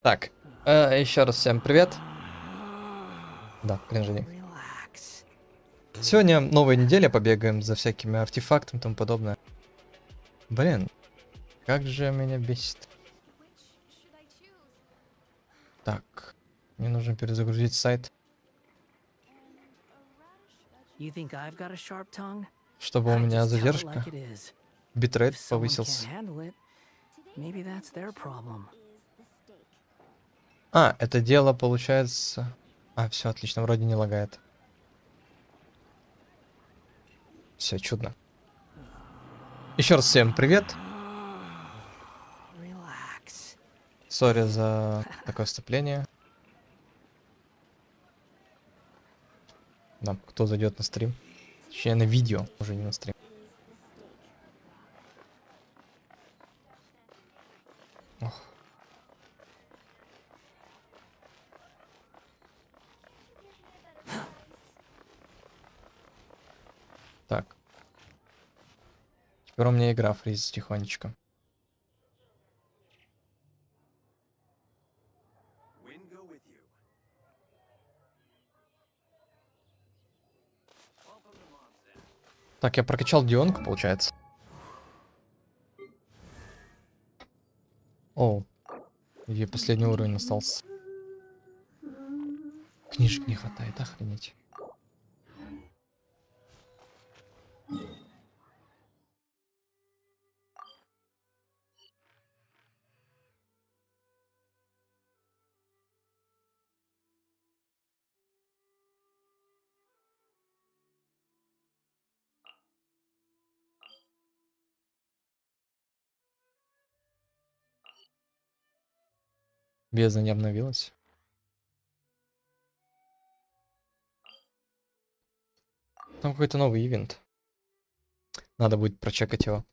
Так, еще раз всем привет. Да, кринжини. Сегодня новая неделя, побегаем за всякими артефактами и тому подобное. Блин, как же меня бесит. Так, мне нужно перезагрузить сайт, чтобы у меня задержка, битрейт повысился. А, это дело получается... А, все, отлично, вроде не лагает. Все, чудно. Еще раз всем привет. Сори за такое вступление. Да, кто зайдет на стрим. Точнее, на видео, уже не на стрим. Ох. Так. Теперь у меня игра фризит тихонечко. Так, я прокачал Дионку, получается. О, ей последний уровень остался. Книжек не хватает, охренеть. Бездна не обновилась. Там какой-то новый ивент. Надо будет прочекать его.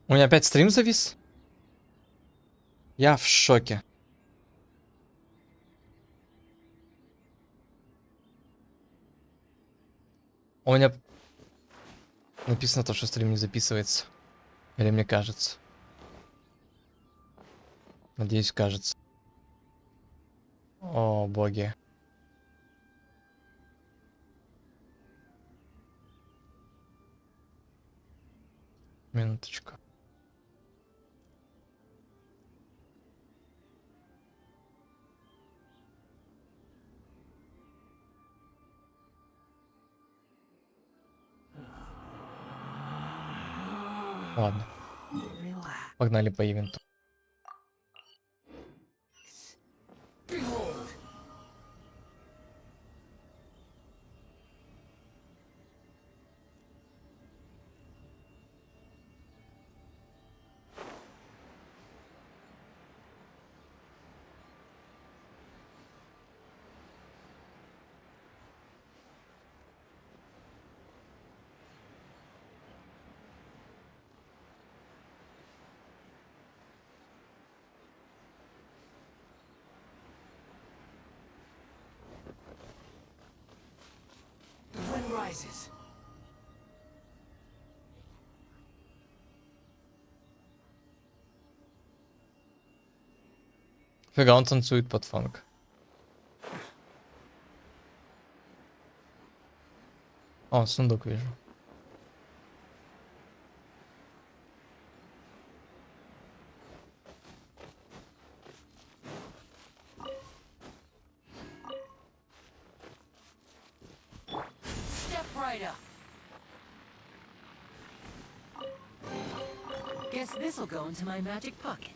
У меня опять стрим завис? Я в шоке. У меня написано то, что стрим не записывается. Или мне кажется. Надеюсь, кажется. О, боги. Минуточку. Ладно. Погнали по ивенту. Фига, он танцует под фанк. О, сундук вижу. Guess this'll go into my magic pocket.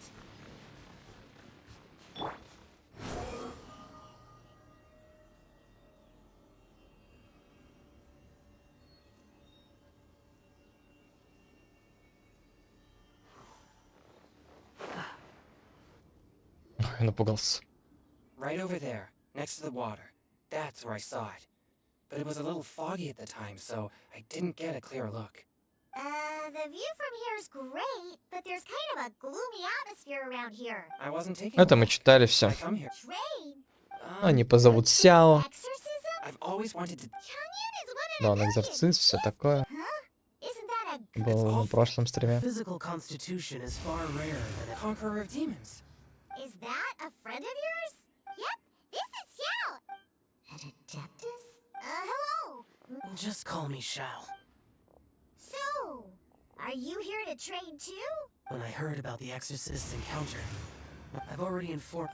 Ой, напугался. Right over there, next to the water. That's where I saw it. But it was a little foggy at the time, so I didn't get a clear look. The view from here is great, but there's kind of a gloomy atmosphere around here. I wasn't taking Это a мы walk. читали I все. come here. Train? Они позовут Сяо. Exorcism? I've always wanted to. Chang'an is one in Да, a он million. экзорцист, все такое. Huh? Isn't that a Было на прошлом стриме. Physical constitution is far rarer than a conqueror of demons. Is that a friend of yours? Yep, this is Xiao. An adeptus? Hello. Just call me Shao. So, are you here to train too? When I heard about the exorcist's encounter, I've already informed.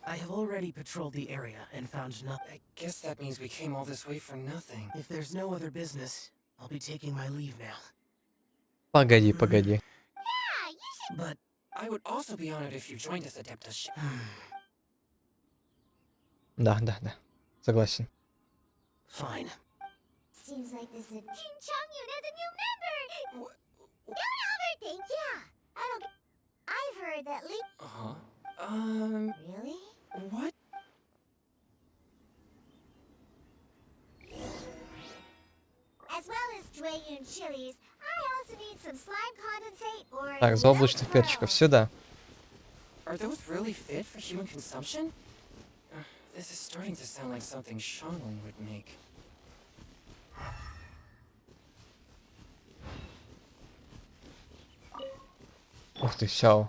I have already patrolled the area and found nothing. I guess that means we came all this way for nothing. If there's no other business, I'll be taking my leave now. Погоди. Yeah, you should. But I would also be honored if you joined us, Adeptus. Да. Согласен. Fine. Seems like this is Team Chang'an as a new member. Don't overthink, yeah. I've heard that Really? What? As well as Jueyun chilies, I also need some slime condensate or. Так, заоблачных перчиков сюда. Are those really fit for human consumption? This is starting to sound like something Shangling would make. Ух ты, Сяо.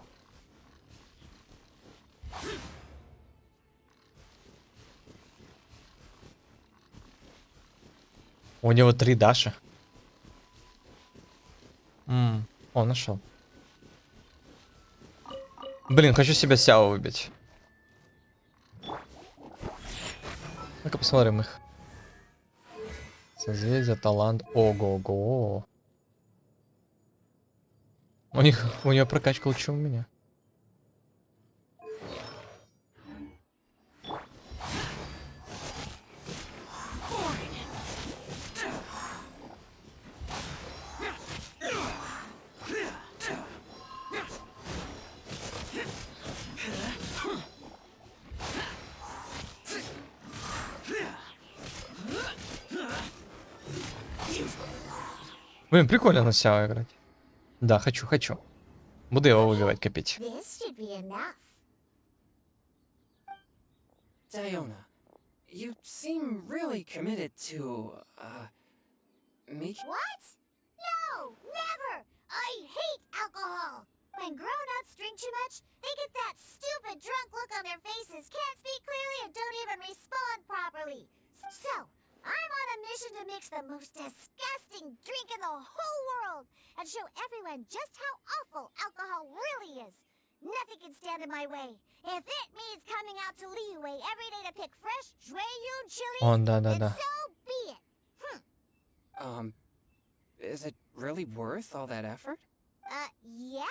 У него 3 Даши. О, нашел. Блин, хочу себя Сяо выбить. Ну-ка посмотрим их. Созвездие, талант. Ого-го. У нее прокачка лучше у меня. Блин, прикольно на Сяо играть. Да, хочу. Буду его выбивать, копить. This should be enough. Diona, you seem really committed to, make... What? No, never! I hate alcohol! When grown-ups drink too much, they get that stupid drunk look on their faces, can't speak clearly, and don't even respond properly. So, I'm on a mission to mix the most disgusting drink in the whole world and show everyone just how awful alcohol really is. Nothing can stand in my way. If it means coming out to Liyue every day to pick fresh Jueyun chilies, О, then да. so be it. Is it really worth all that effort? Yeah.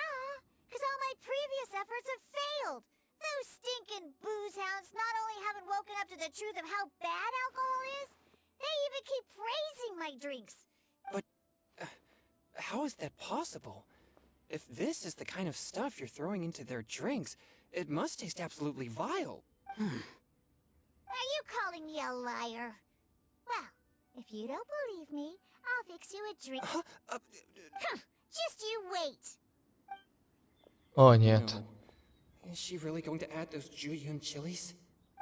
Because all my previous efforts have failed. Those stinking booze hounds not only haven't woken up to the truth of how bad alcohol is, they even keep praising my drinks. But, how is that possible? If this is the kind of stuff you're throwing into their drinks, it must taste absolutely vile. Are you calling me a liar? Well, if you don't believe me, I'll fix you a drink. Just you wait. О, нет. No. Is she really going to add those Jueyun chilies?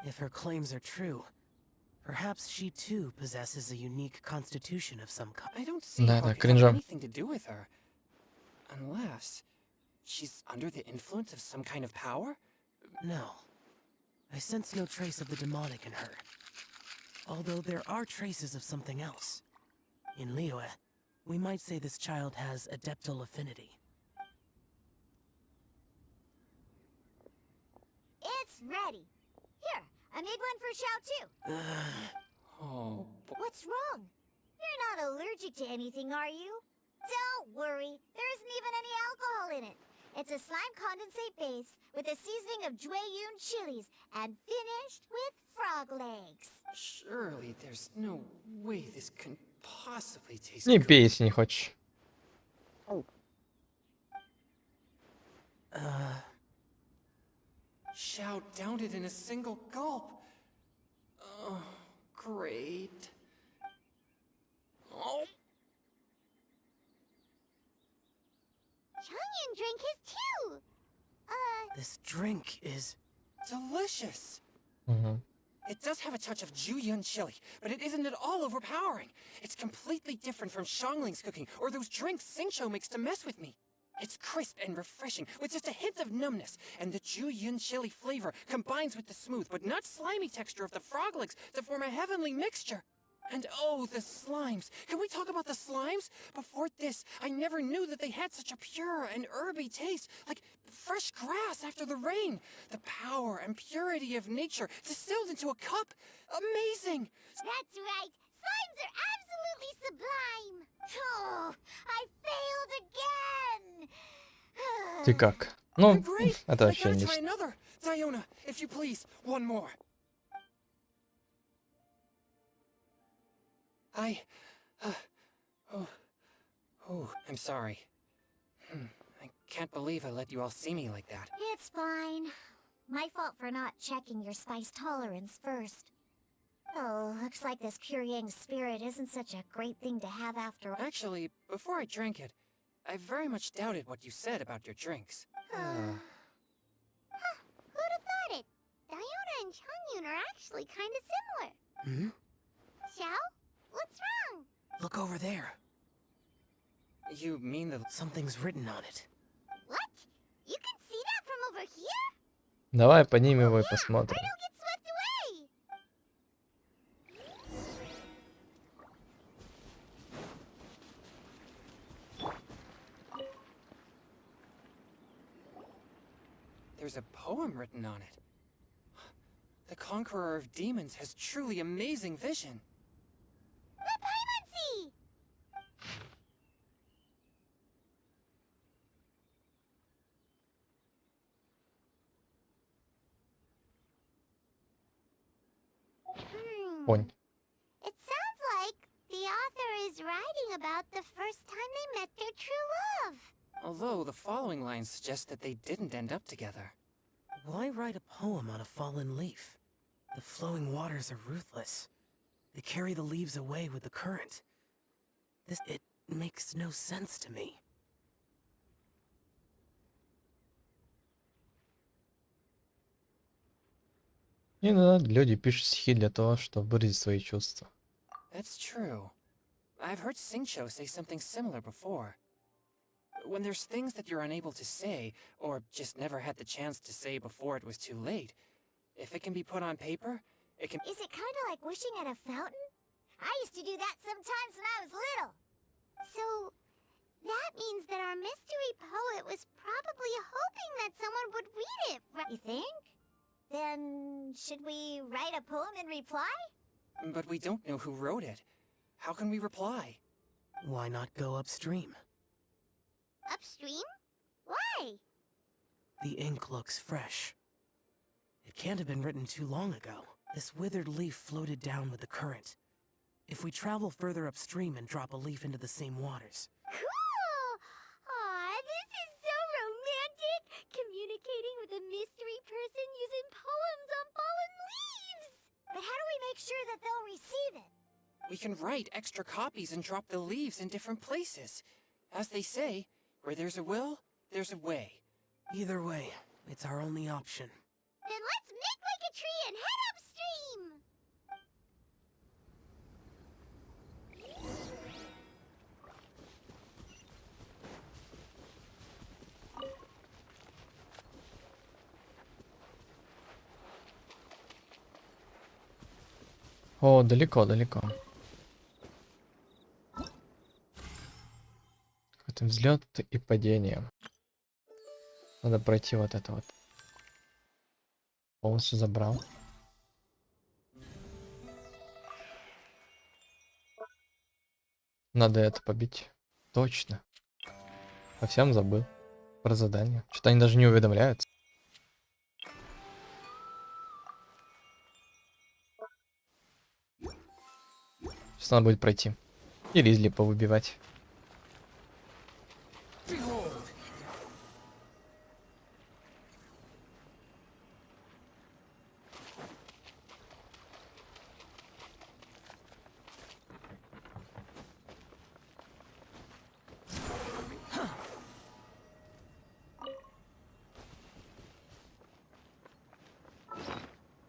If her claims are true, perhaps she too possesses a unique constitution of some kind. I don't see Да, how it could кринжа. have anything to do with her. Unless she's under the influence of some kind of power? No. I sense no trace of the demonic in her. Although there are traces of something else. In Liyue, we might say this child has adeptal affinity. It's ready. Here, I made one for Xiao too. Oh, What's wrong? You're not allergic to anything, are you? Don't worry, there isn't even any alcohol in it. It's a slime condensate base with a seasoning of Jueyun chilies and finished with frog legs. surely there's no way this can possibly taste Не good. пей, если не хочешь. Xiao downed it in a single gulp. Oh, great. Oh. drink his too. This drink is delicious. Угу. It does have a touch of Jueyun chili, but it isn't at all overpowering. It's completely different from Xiangling's cooking or those drinks Xingqiu makes to mess with me. It's crisp and refreshing, with just a hint of numbness, and the Jueyun chili flavor combines with the smooth but not slimy texture of the frog legs to form a heavenly mixture. And oh, the slimes! Can we talk about the slimes? Before this, I never knew that they had such a pure and herby taste, like fresh grass after the rain. The power and purity of nature distilled into a cup. Amazing! That's right. Slimes are absolutely sublime. Oh, I failed again. Ты как? Ну, Great! это I вообще gotta не... try another. Diona, if you please, one more. I'm sorry. I can't believe I let you all see me like that. It's fine. My fault for not checking your spice tolerance first. Oh, looks like this pure yang spirit isn't such a great thing to have after all. Actually, before I drank it, I very much doubted what you said about your drinks. Who'd have thought it? Diona and Changyun are actually kind of similar. Hmm? Xiao? What's wrong? Look over there. You mean that something's written on it? What? You can see that from over here? Давай поднимем его и I посмотрим. don't get swept away. There's a poem written on it. The Conqueror of Demons has truly amazing vision. The Paimonsi! Понь. It sounds like the author is writing about the first time they met their true love. Although the following lines suggest that they didn't end up together. Why write a poem on a fallen leaf? The flowing waters are ruthless. They carry the leaves away with the current. It makes no sense to me. Иногда люди пишут стихи для того, чтобы выразить свои чувства. That's true. I've heard Xingqiu say something similar before. When there's things that you're unable to say, or just never had the chance to say before it was too late, if it can be put on paper, it can... Is it kind of like wishing at a fountain? I used to do that sometimes when I was little. So, that means that our mystery poet was probably hoping that someone would read it, right? You think? Then, should we write a poem in reply? But we don't know who wrote it. How can we reply? Why not go upstream? Upstream? Why? The ink looks fresh. It can't have been written too long ago. This withered leaf floated down with the current. If we travel further upstream and drop a leaf into the same waters. Cool! Aw, this is so romantic! Communicating with a mystery person using poems on fallen leaves! But how do we make sure that they'll receive it? We can write extra copies and drop the leaves in different places. As they say, where there's a will, there's a way. Either way, it's our only option. Then let's make like a tree and head upstream! О, далеко. Какой-то взлет и падение. Надо пройти вот это вот. Полностью забрал. Надо это побить. Точно. Совсем забыл про задание. Что-то они даже не уведомляются. Сейчас надо будет пройти. И Ризли повыбивать.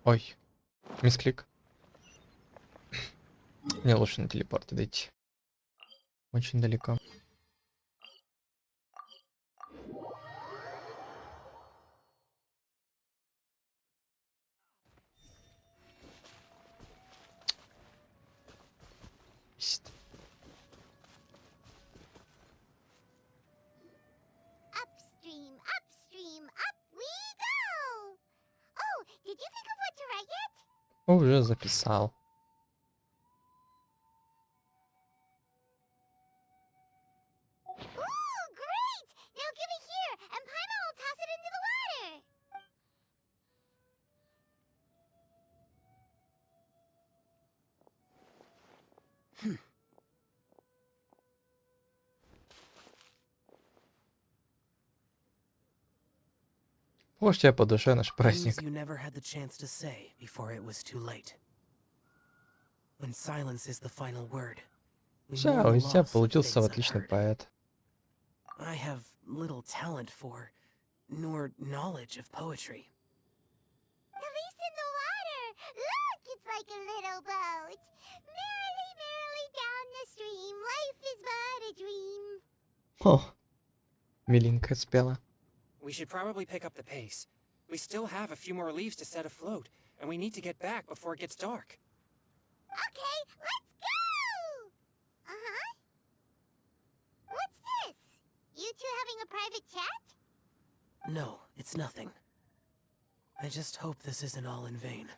Ой, мисклик. Мне лучше на телепорт дойти. Очень далеко. Есть. Upstream, upstream, up we go! Oh, did you think of what to write yet? Уже записал. Ooh, great! Now give it here, and Paimon will toss it into the water! Может, тебе по душе наш Things праздник. you never had the chance to say before it was too late. When silence is the final word. we mourn Чао, the из тебя loss of получился things отличный unheard. поэт. I have little talent for, nor knowledge of poetry. At least in the water! Look, it's like a little boat! Merrily, merrily down the stream, life is but a dream. О, миленько спела. We should probably pick up the pace. We still have a few more leaves to set afloat, and we need to get back before it gets dark. Okay, let's go! Uh-huh. What's this? You two having a private chat? No, it's nothing. I just hope this isn't all in vain.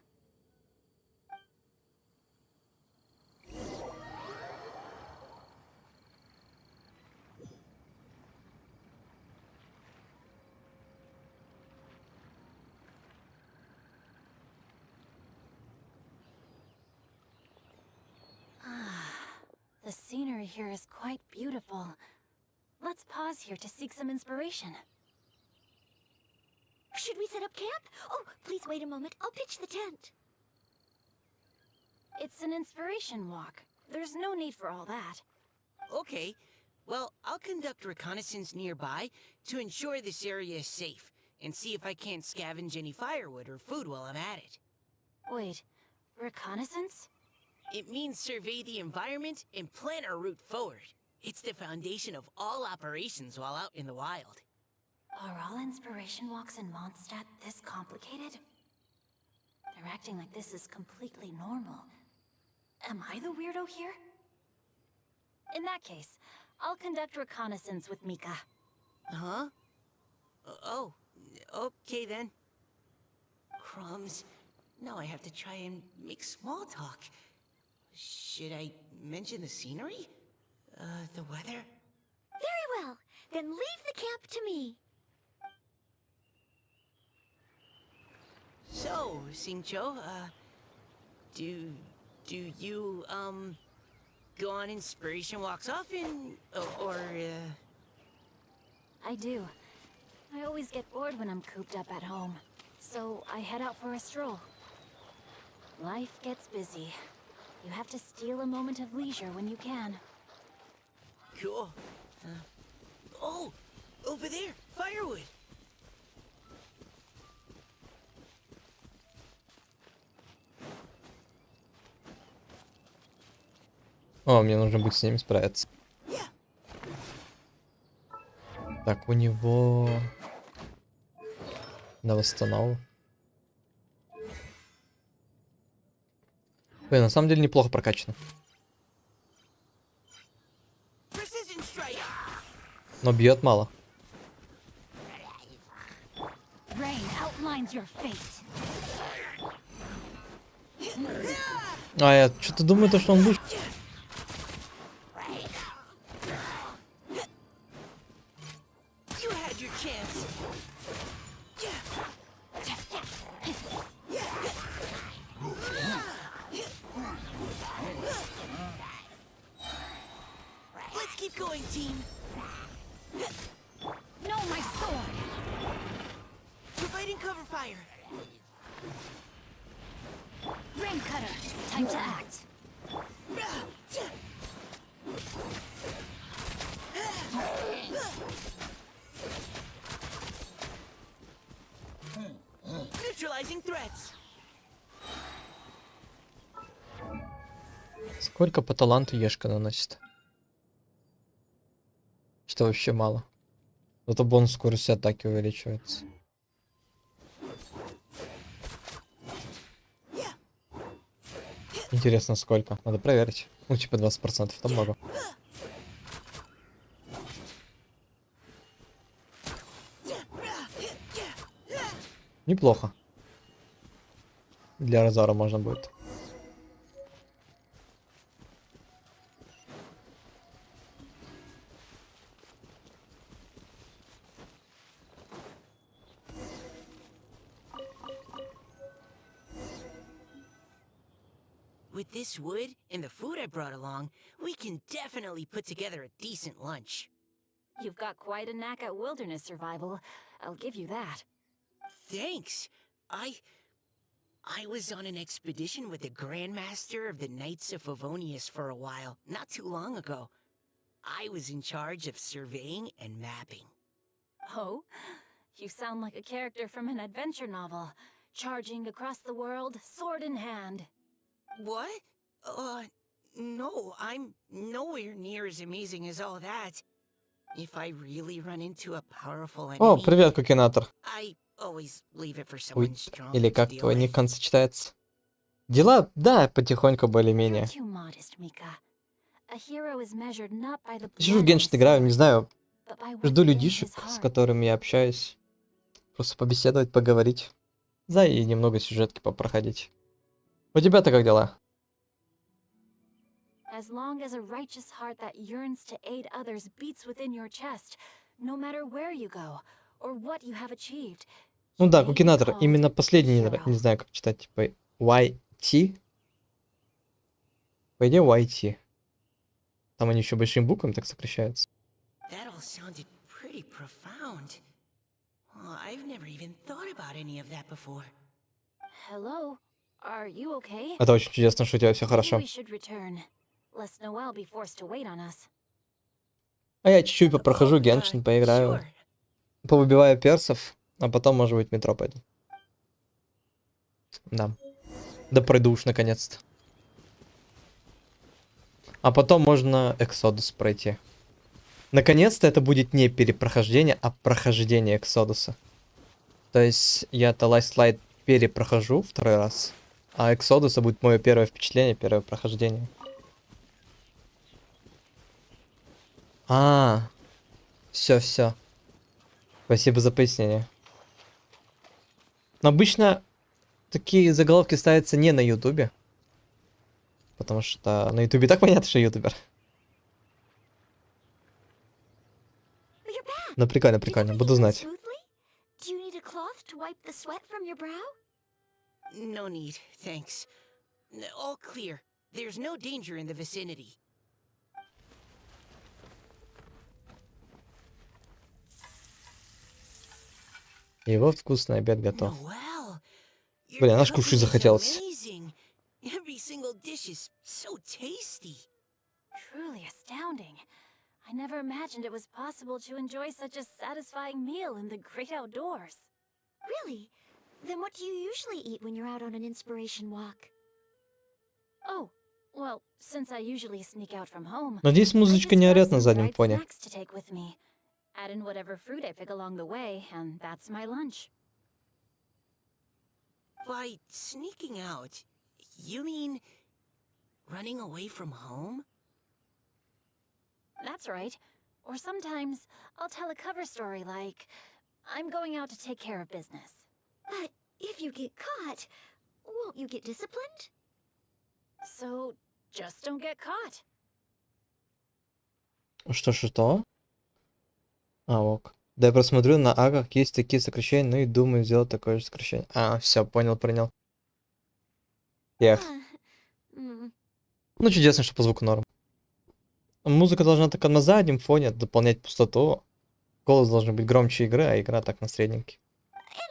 The scenery here is quite beautiful. Let's pause here to seek some inspiration. Should we set up camp? Oh, please wait a moment. I'll pitch the tent. It's an inspiration walk. There's no need for all that. Okay. Well, I'll conduct reconnaissance nearby to ensure this area is safe, and see if I can't scavenge any firewood or food while I'm at it. Wait, reconnaissance? It means survey the environment and plan our route forward. It's the foundation of all operations while out in the wild. Are all inspiration walks in Mondstadt this complicated? They're acting like this is completely normal. Am I the weirdo here? In that case, I'll conduct reconnaissance with Mika. Huh? Oh, okay then. Crumbs. Now I have to try and make small talk. Should I mention the scenery? The weather? Very well. Then leave the camp to me. So, Singcho, do you, go on inspiration walks often? I do. I always get bored when I'm cooped up at home. So I head out for a stroll. Life gets busy. You have to steal a moment of leisure when you can. Cool. Oh! Over there! Firewood! О, мне нужно будет с ними справиться. Yeah. Так, у него... На восстанову. Блин, на самом деле неплохо прокачано. Precision strike! Но бьет мало. Rain outlines your fate. А я что-то думаю, то, что он выше. You had your chance. Let's keep going, team. No, my sword! Providing cover fire. Rain cutter, time to act. Neutralizing threats. Сколько по таланту Ешка наносит? Что вообще мало. Зато бонус скорости атаки увеличивается. Интересно, сколько? Надо проверить. Ну, типа 20%, это много. Неплохо. Для разора можно будет. With this wood and the food I brought along, we can definitely put together a decent lunch. You've got quite a knack at wilderness survival. I'll give you that. Thanks. I was on an expedition with the Grandmaster of the Knights of Favonius for a while, not too long ago. I was in charge of surveying and mapping. Oh? You sound like a character from an adventure novel. Charging across the world, sword in hand. What? No, I'm nowhere near as amazing as all that. If I really run into a powerful О, enemy, привет, Кукинатор. I always leave it for Ой, someone strong или to как deal твой with. никон сочетается? Дела, да, потихоньку You're более-менее. too modest, Mika. A hero is measured not by the Сижу в blood on Genshin his играю, не sword, знаю, but by жду what's in людишек, his с heart. которыми я общаюсь. Просто побеседовать, поговорить. Да, и немного сюжетки попроходить. У тебя-то как дела? As long as a righteous heart that yearns to aid others beats within your chest, no matter where you go or what you have achieved, Ну you да, may be Кукинатор, called именно a последний, hero. не знаю, как читать, типа YT. По идее, YT. Там они еще большими буквами так сокращаются. That all sounded pretty profound. Oh, I've never even thought about any of that before. Hello? Are you okay? Это очень чудесно, что у тебя все Maybe хорошо. we should return, lest Noelle be forced to wait on us. А я чуть-чуть попрохожу Oh, Геншин, поиграю. sure. Повыбиваю персов, а потом, может быть, в метро пойду. Да. Да пройду уж наконец-то. А потом можно Эксодус пройти. Наконец-то это будет не перепрохождение, а прохождение Эксодуса. То есть я-то Last Light перепрохожу второй раз, а Эксодуса будет мое первое впечатление, первое прохождение. Все. Спасибо за пояснение. Но обычно такие заголовки ставятся не на Ютубе. Потому что на Ютубе так понятно, что ютубер. You're back. Ну прикольно, Did прикольно, everything буду go знать. smoothly? Do you need a cloth to wipe the sweat from your brow? No need, thanks. All clear. There's no danger in the vicinity. Его вкусный обед готов. Noelle, your Блин, аж cooking кушать is захотелось. amazing. Every single dish is so tasty. Truly astounding. I never imagined it was possible to enjoy such a satisfying meal in the great outdoors. Really? Then what do you usually eat when you're out on an inspiration walk? Oh, well, since I usually sneak out from home, Надеюсь, I музычка just не grab орет на some заднем dried фоне. snacks to take with me. Add in whatever fruit I pick along the way, and that's my lunch. By sneaking out, you mean running away from home? That's right. Or sometimes I'll tell a cover story like, I'm going out to take care of business. But if you get caught, won't you get disciplined? So just don't get caught. Что? Ок. Да я просмотрю на агах, есть такие сокращения, ну и думаю сделать такое же сокращение. Все, понял. Эх. Hmm. Ну чудесно, что по звуку норм. Музыка должна только на заднем фоне дополнять пустоту. Голос должен быть громче игры, а игра так на средненький.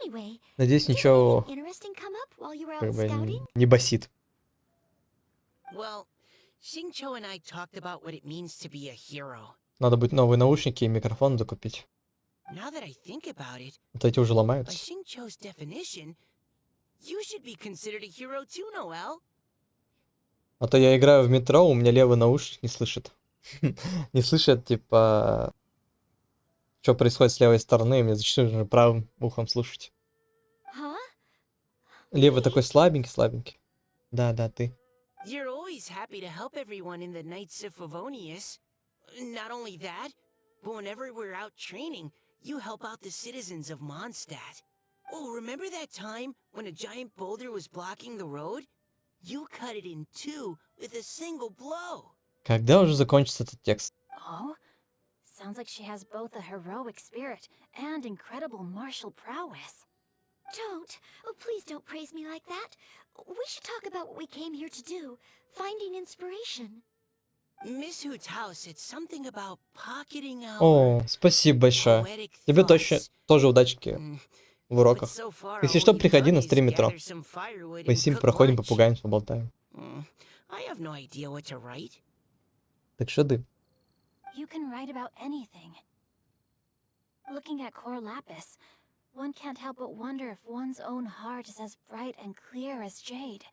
Anyway, Надеюсь, did ничего anything interesting come up while you were out как бы scouting? не басит. Well, Xingqiu and I talked about what it means to be a hero. Надо будет новые наушники и микрофон закупить. Now that I think about it, Вот эти уже by ломаются. Xingqiu's definition, you should be considered a hero too, Noelle. А то я играю в метро, у меня левый наушник не слышит. Не слышит, типа, что происходит с левой стороны, и мне зачастую нужно правым ухом слушать. Huh? Левый такой слабенький. Да, ты. You're always happy to help everyone in the Knights of Favonius. Not only that, but whenever we're out training, you help out the citizens of Mondstadt. Oh, remember that time when a giant boulder was blocking the road? You cut it in two with a single blow. Когда уже закончится этот текст? Oh? Sounds like she has both a heroic spirit and incredible martial prowess. Please don't praise me like that. We should talk about what we came here to do, finding inspiration. Miss Hoot's house said something about pocketing our О, спасибо большое. poetic Тебе точно thoughts. тоже удачки Mm, в but уроках. so far, Если all что, we've приходи done на is стрим метро. gather some firewood Мы and с ним cook проходим, lunch. попугаем, поболтаем. I have no idea what to write. Так что ты? You can write about anything. Looking at Core Lapis, one can't help but wonder if one's own heart is as bright and clear as jade.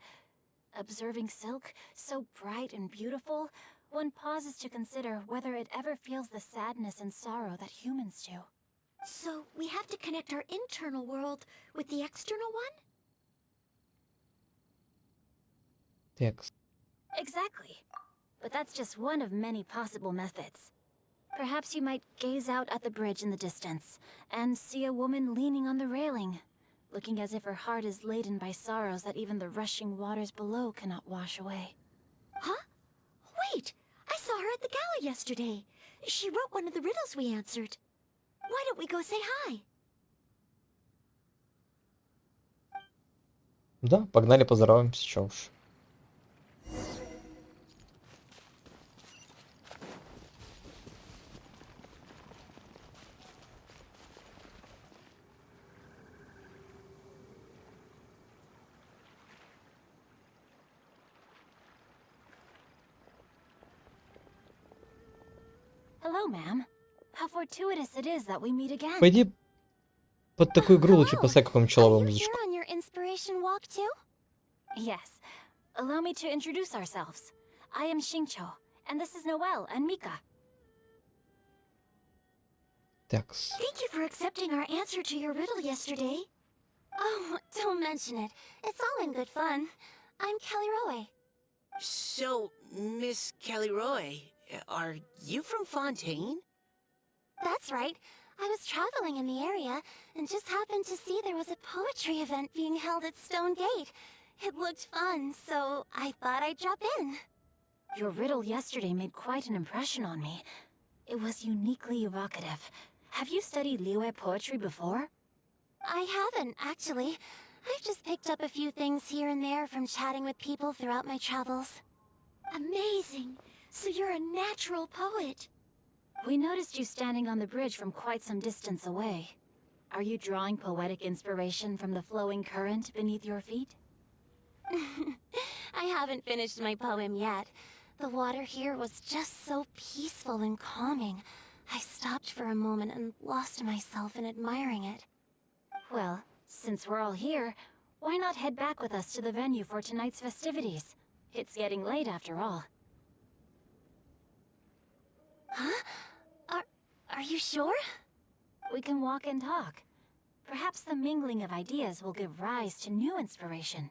Observing silk, so bright and beautiful, one pauses to consider whether it ever feels the sadness and sorrow that humans do. So we have to connect our internal world with the external one? Текст. Exactly. But that's just one of many possible methods. Perhaps you might gaze out at the bridge in the distance and see a woman leaning on the railing, looking as if her heart is laden by sorrows that even the rushing waters below cannot wash away. Huh? Wait! I saw her at the gala yesterday. She wrote one of the riddles we answered. Why don't we go say hi? Да, погнали, поздороваемся, чё уж. Hello, ma'am. How fortuitous it is that we meet again. Пойди под такую игру лучше поставь какую-нибудь человую Are you музычку. here on your inspiration walk too? Yes. Allow me to introduce ourselves. I am Xingqiu, and this is Noelle and Mika. Текст. Thank you for accepting our answer to your riddle yesterday. Oh, don't mention it. It's all in good fun. I'm Kelly Rowe. So, Miss Kelly Roy, are you from Fontaine? That's right. I was traveling in the area and just happened to see there was a poetry event being held at Stone Gate. It looked fun, so I thought I'd drop in. Your riddle yesterday made quite an impression on me. It was uniquely evocative. Have you studied Liyue poetry before? I haven't, actually. I've just picked up a few things here and there from chatting with people throughout my travels. Amazing! So you're a natural poet. We noticed you standing on the bridge from quite some distance away. Are you drawing poetic inspiration from the flowing current beneath your feet? I haven't finished my poem yet. The water here was just so peaceful and calming. I stopped for a moment and lost myself in admiring it. Well, since we're all here, why not head back with us to the venue for tonight's festivities? It's getting late after all. Huh? Are you sure? We can walk and talk. Perhaps the mingling of ideas will give rise to new inspiration.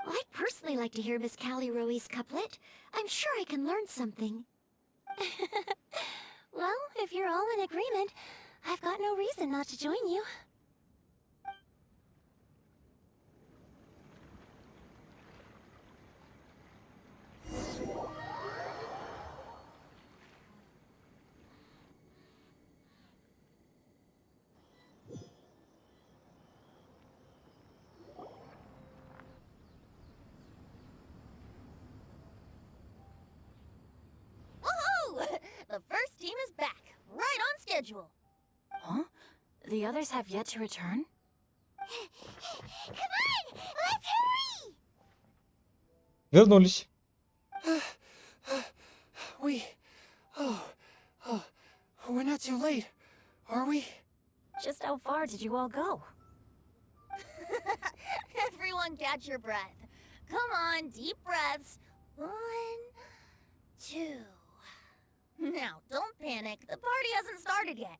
I'd personally like to hear Miss Callie Rowe's couplet. I'm sure I can learn something. Well, if you're all in agreement, I've got no reason not to join you. Woohoo! The first team is back, right on schedule. Huh? The others have yet to return? Come on, let's hurry! Вернулись. We're not too late, are we? Just how far did you all go? Everyone catch your breath. Come on, deep breaths. 1, 2. Now, don't panic. The party hasn't started yet.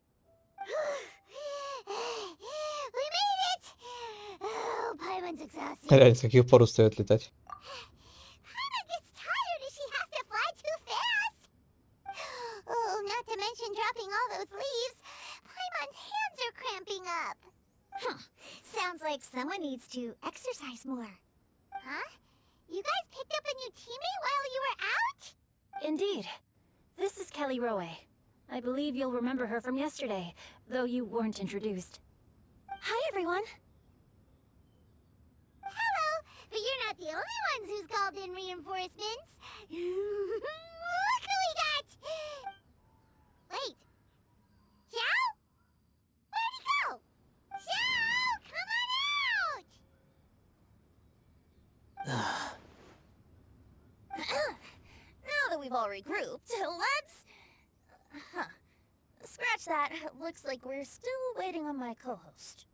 We made it! Oh, Paimon's exhausted. Реально, с каких пор устает летать? Paimon gets tired if she has to fly too fast. Oh, not to mention dropping all those leaves. Paimon's hands are cramping up. Sounds like someone needs to exercise more. Huh? You guys picked up a new teammate while you were out? Indeed. This is Kelly Rowe. I believe you'll remember her from yesterday, though you weren't introduced. Hi, everyone. Hello, but you're not the only ones who's called in reinforcements. Look who we got! Wait. Xiao? Where'd he go? Xiao, come on out! Now that we've all regrouped, let's... Huh. Scratch that. Looks like we're still waiting on my co-host.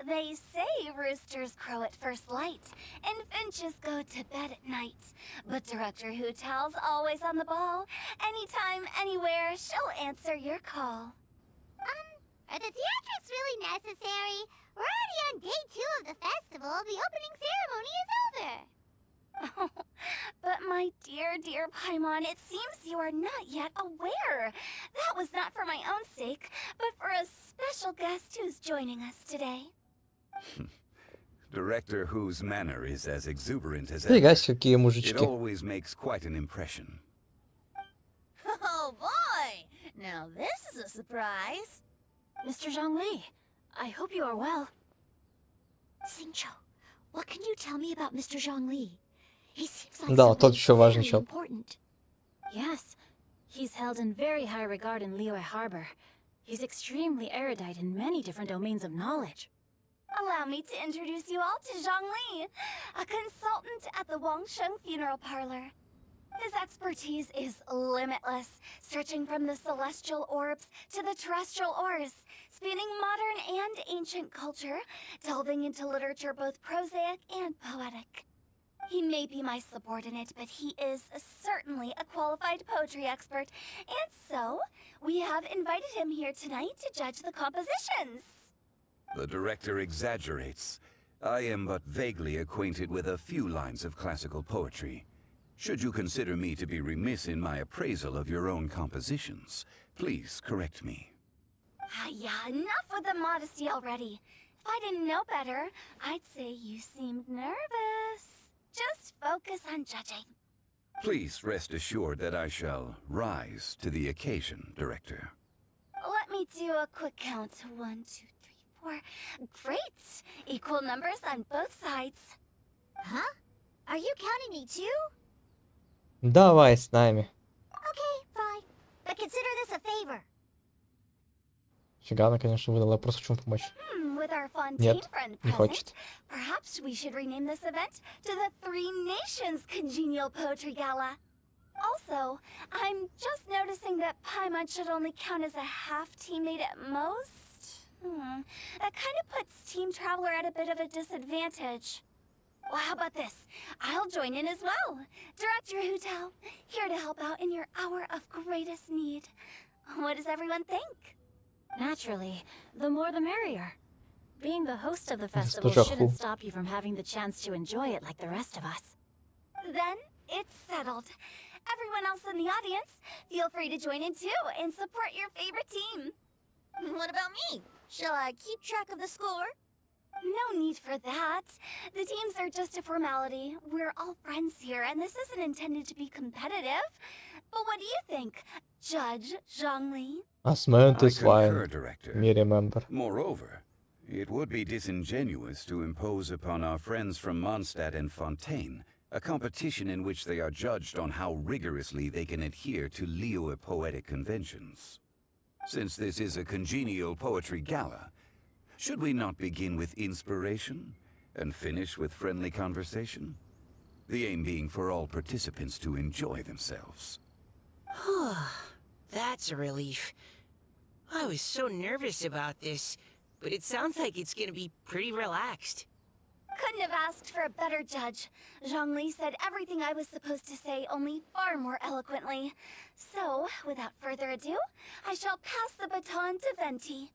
They say roosters crow at first light, and finches go to bed at night. But Director Hootal's always on the ball. Anytime, anywhere, she'll answer your call. Are the theatrics really necessary? We're already on day 2 of the festival. The opening ceremony is over. But my dear, dear Paimon, it seems you are not yet aware. That was not for my own sake, but for a special guest who's joining us today. Director whose manner is as exuberant as Фига ever. себе, какие It мужички. always makes quite an impression. Oh boy! Now this is a surprise. Mr. Zhongli, I hope you are well. Xingqiu, what can you tell me about Mr. Zhongli? He seems like Да, somebody тот еще важный very чел. important. Yes, he's held in very high regard in Liyue Harbor. He's extremely erudite in many different domains of knowledge. Allow me to introduce you all to Zhongli, a consultant at the Wangsheng Funeral Parlor. His expertise is limitless, stretching from the celestial orbs to the terrestrial ores, spanning modern and ancient culture, delving into literature both prosaic and poetic. He may be my subordinate, but he is certainly a qualified poetry expert, and so we have invited him here tonight to judge the compositions. The director exaggerates. I am but vaguely acquainted with a few lines of classical poetry. Should you consider me to be remiss in my appraisal of your own compositions, please correct me. Yeah, enough with the modesty already. If I didn't know better, I'd say you seemed nervous. Just focus on judging. Please rest assured that I shall rise to the occasion, Director. Let me do a quick count. 1, 2, 3, 4. Great! Equal numbers on both sides. Huh? Are you counting me too? Давай с нами. Okay, fine. But consider this a favor. Фига, она, конечно, выдала. Я просто хочу помочь. With our fun Нет, team friend не present, хочет. perhaps we should rename this event to the Three Nations Congenial Poetry Gala. Also, I'm just noticing that Paimon should only count as a half teammate at most. That kind of puts Team Traveler at a bit of a disadvantage. Well, how about this? I'll join in as well. Director Hootal, here to help out in your hour of greatest need. What does everyone think? Naturally, the more the merrier. Being the host of the festival Госпожа shouldn't Ху. stop you from having the chance to enjoy it like the rest of us. Then, it's settled. Everyone else in the audience, feel free to join in too and support your favorite team. What about me? Shall I keep track of the score? No need for that. The teams are just a formality. We're all friends here, and this isn't intended to be competitive. But what do you think, Judge Zhongli? Осмент I is concur, fine. Director. Me remember. Moreover, it would be disingenuous to impose upon our friends from Mondstadt and Fontaine a competition in which they are judged on how rigorously they can adhere to Liyue poetic conventions. Since this is a congenial poetry gala, should we not begin with inspiration and finish with friendly conversation? The aim being for all participants to enjoy themselves. That's a relief. I was so nervous about this, but it sounds like it's gonna be pretty relaxed. Couldn't have asked for a better judge. Zhongli said everything I was supposed to say, only far more eloquently. So, without further ado, I shall pass the baton to Venti.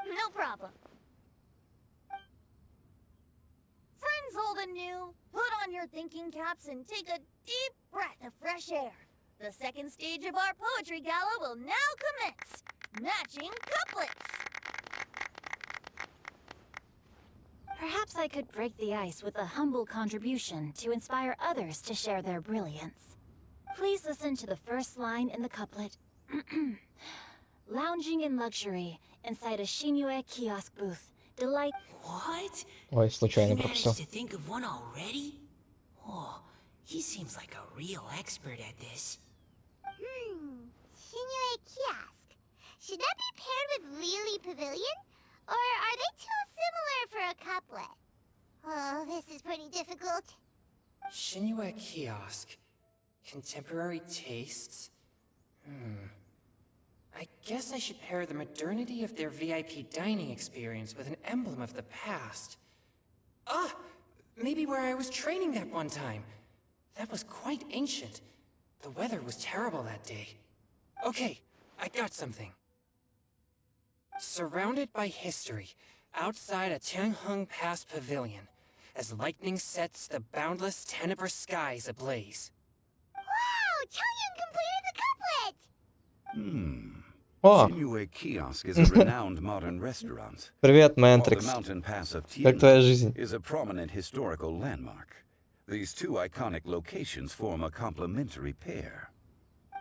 No problem. Friends old and new, put on your thinking caps and take a deep breath of fresh air. The second stage of our poetry gala will now commence. Matching couplets. Perhaps I could break the ice with a humble contribution to inspire others to share their brilliance. Please listen to the first line in the couplet. Lounging in luxury inside a Shinue kiosk booth. Delight. What? Ой, You случайно managed пропустил. to think of one already? Oh, he seems like a real expert at this. Shinue Kiosk. Should that be paired with Lily Pavilion? Or are they too similar for a couplet? Oh, this is pretty difficult. Shinue Kiosk. Contemporary tastes? I guess I should pair the modernity of their VIP dining experience with an emblem of the past. Ah! Maybe where I was training that one time. That was quite ancient. The weather was terrible that day. Okay, I got something. Surrounded by history, outside a Tianheng Pass pavilion, as lightning sets the boundless tenebrous skies ablaze. Wow! Chongyun completed the couplet! О, Shinue Kiosk is a renowned modern restaurant. привет, While the Мэнтрикс. mountain pass of Как твоя Tianmu жизнь? is a prominent historical landmark. These two iconic locations form a complementary pair.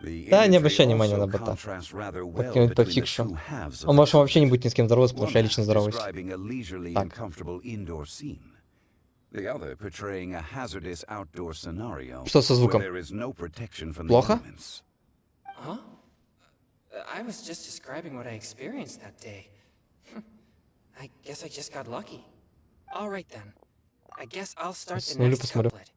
The Да, не imagery обращай внимания also на бота. contrasts rather well Каким-нибудь between the пофикшу. two halves of Он, the может, вообще не couplet. будет ни с кем здороваться, потому One что я лично half здороваюсь. describing a leisurely Так. and comfortable indoor scene. The other portraying a hazardous outdoor scenario Что со where звуком? there is no protection from the Плохо? elements. Huh? I was just describing what I experienced that day. I guess I just got lucky. Alright then. I guess I'll start the Посмотрю, next посмотрю. couplet.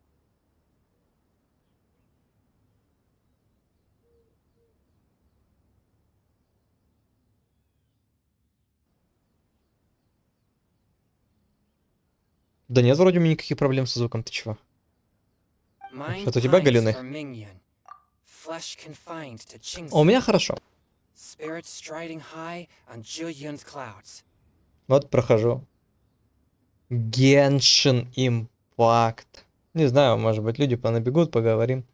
Да нет, вроде у меня никаких проблем со звуком, ты чего? Mind Что-то у тебя, pines Галюны? for Mingyun. Flesh confined to А у меня Chingsu. хорошо. Spirit striding high on Zhuyun's clouds. Вот прохожу. Genshin Impact. Не знаю, может быть, люди понабегут, поговорим.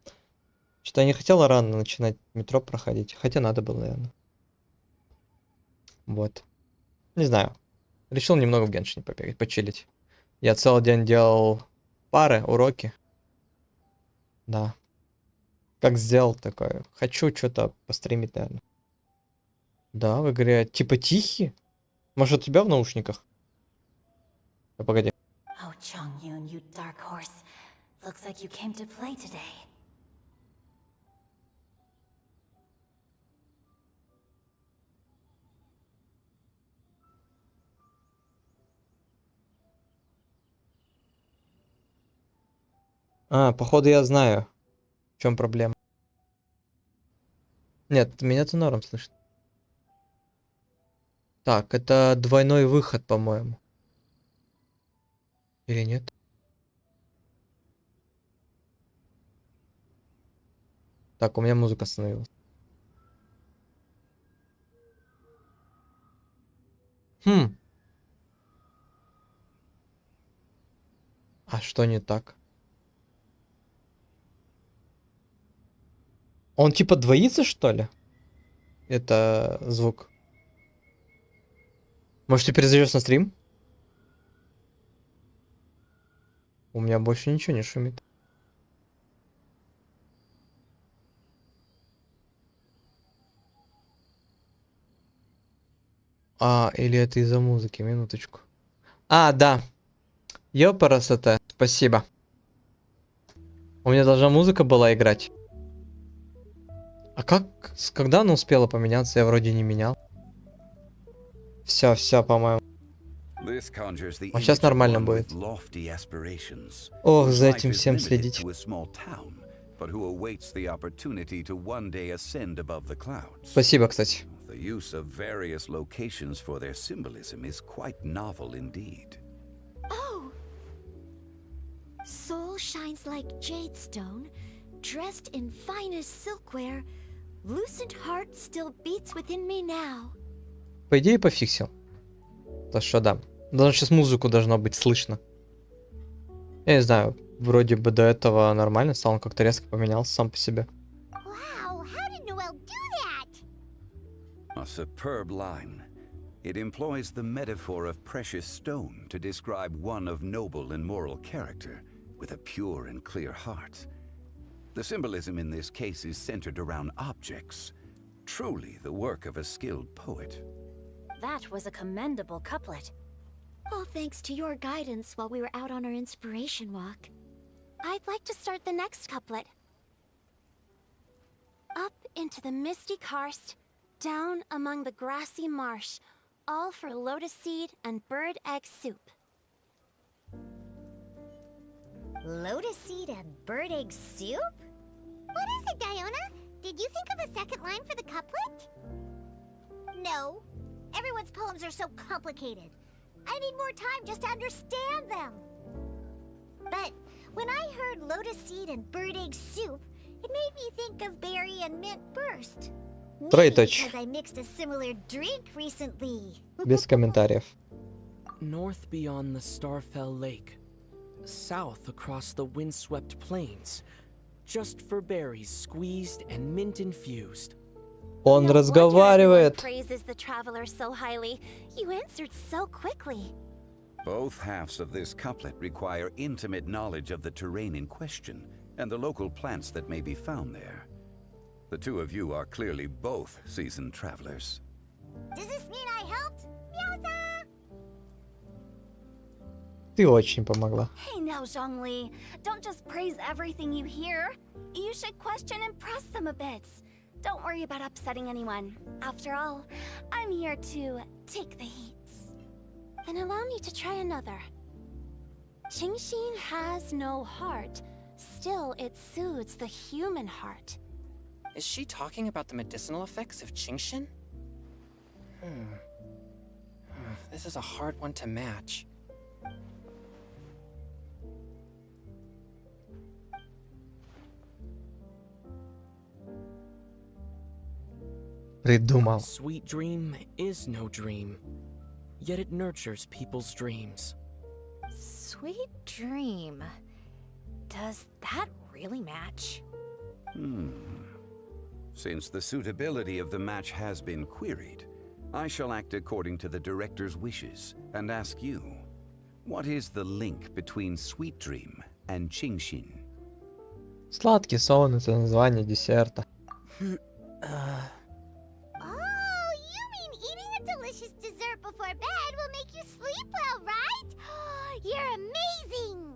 Что-то я не хотела рано начинать метро проходить. Хотя надо было, наверное. Вот. Не знаю. Решил немного в Геншине побегать, почилить. Я целый день делал пары, уроки. Да. Как сделал такое? Хочу что-то постримить, наверное. Да, в игре типа тихий. Может, у тебя в наушниках? Да, погоди. Oh, Chongyun, you dark horse. Looks like you came to play today. А, походу я знаю, в чем проблема. Нет, меня-то норм слышно. Так, это двойной выход, по-моему. Или нет? Так, у меня музыка остановилась. Хм. А что не так? Он типа двоится, что ли? Это звук. Может, ты перезайдешь на стрим? У меня больше ничего не шумит. А, или это из-за музыки, минуточку. А, да. Ёпарасоте, спасибо. У меня должна музыка была играть. А как, когда она успела поменяться? Я вроде не менял. Все, по-моему. This conjures the А сейчас image of нормально one будет. with lofty aspirations, Ох, whose за life этим is всем limited следить. to a small town, but who awaits the opportunity to one day ascend above the clouds. Спасибо, кстати. The use of various locations for their symbolism is quite novel indeed. Oh! shines like jade stone, dressed in finest silkware, lucent heart still beats within me now. По идее, пофиксил. То что да. Даже сейчас музыку должно быть слышно. Я не знаю, вроде бы до этого нормально стал, он как-то резко поменялся сам по себе. Wow, how did Noel do that? A superb line. It employs the metaphor of precious stone to describe one of noble and moral character, with a pure and clear heart. The symbolism in this case is centered around objects, truly the work of a skilled poet. That was a commendable couplet. All thanks to your guidance while we were out on our inspiration walk. I'd like to start the next couplet. Up into the misty karst, down among the grassy marsh, all for lotus seed and bird egg soup. Lotus seed and bird egg soup? What is it, Diona? Did you think of a second line for the couplet? No. Everyone's poems are so complicated. I need more time just to understand them. But when I heard lotus seed and bird egg soup, it made me think of berry and mint burst. Maybe Троеточие. because I mixed a similar drink recently. Без комментариев. North beyond the Starfell Lake. South across the windswept plains. Just for berries squeezed and mint infused. Он No wonder разговаривает. everyone praises the traveler so highly. You answered so quickly. Both halves of this couplet require intimate knowledge of the terrain in question and the local plants that may be found there. The two of you are clearly both seasoned travelers. Does this mean I helped? Meowza! Ты очень помогла. Hey now, Zhongli, don't just praise everything you hear. You should question and press them a bit. Don't worry about upsetting anyone. After all, I'm here to take the heat. Then allow me to try another. Qingxin has no heart. Still, it soothes the human heart. Is she talking about the medicinal effects of Qingshin? This is a hard one to match. Придумал. Sweet dream is no dream, yet it nurtures people's dreams. Sweet dream. Does that really match? Since the suitability of the match has been queried, I shall act according to the director's wishes and ask you, what is the link between Sweet Dream and Qingshin? Сладкий сон — это название десерта. Oh, you mean eating a delicious dessert before bed will make you sleep well, right? You're amazing!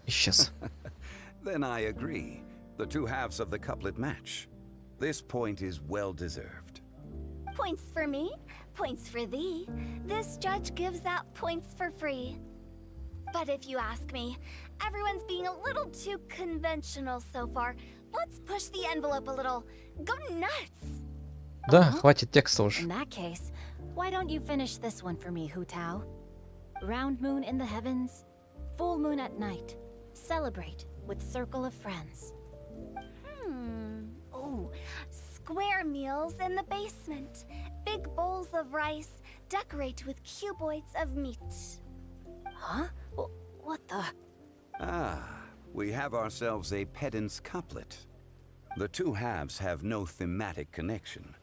Исчез. Then I agree. The two halves of the couplet match. This point is well deserved. Points for me, points for thee. This judge gives out points for free. But if you ask me, everyone's being a little too conventional so far. Let's push the envelope a little. Go nuts! Да, хватит текста уж. In that case, why don't you finish this one for me, Hu Tao? Round moon in the heavens, full moon at night. Celebrate with circle of friends. Oh, square meals in the basement. Big bowls of rice, decorate with cuboids of meat. Huh? What the? Ah, we have ourselves a pedant's couplet. The two halves have no thematic connection,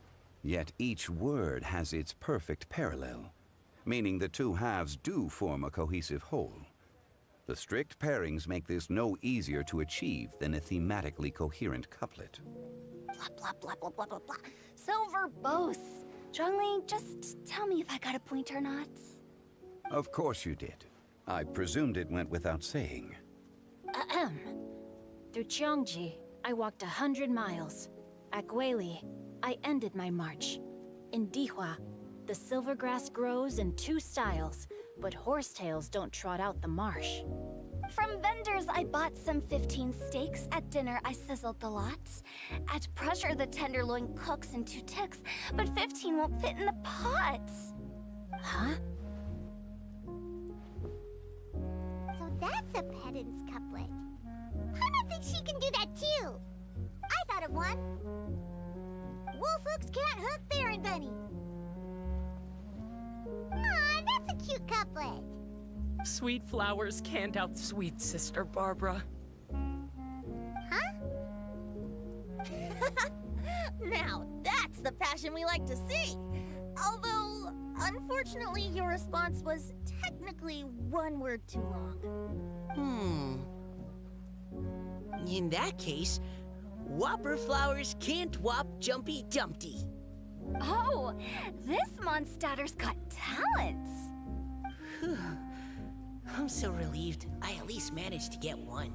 yet each word has its perfect parallel, meaning the two halves do form a cohesive whole. The strict pairings make this no easier to achieve than a thematically coherent couplet. Blah, blah, blah, blah, blah, blah, blah. So verbose. Zhongli, just tell me if I got a point or not. Of course you did. I presumed it went without saying. Ahem. Through Cheongji, I walked 100 miles. At Guili, I ended my march. In Dihua, the silver grass grows in two styles, but horsetails don't trot out the marsh. From vendors, I bought some 15 steaks. At dinner, I sizzled the lots. At pressure, the tenderloin cooks in 2 ticks, but 15 won't fit in the pots. Huh? So that's a pedant's couplet. Paimon thinks she can do that too. I thought of one. Wolf hooks can't hook Baron Bunny. Aw, that's a cute couplet. Sweet flowers can't outsweet Sister Barbara. Huh? Now, that's the passion we like to see. Although, unfortunately, your response was technically 1 word too long. In that case, Whopper flowers can't whop Jumpy Dumpty. Oh, this Mondstadter's got talents. I'm so relieved I at least managed to get one.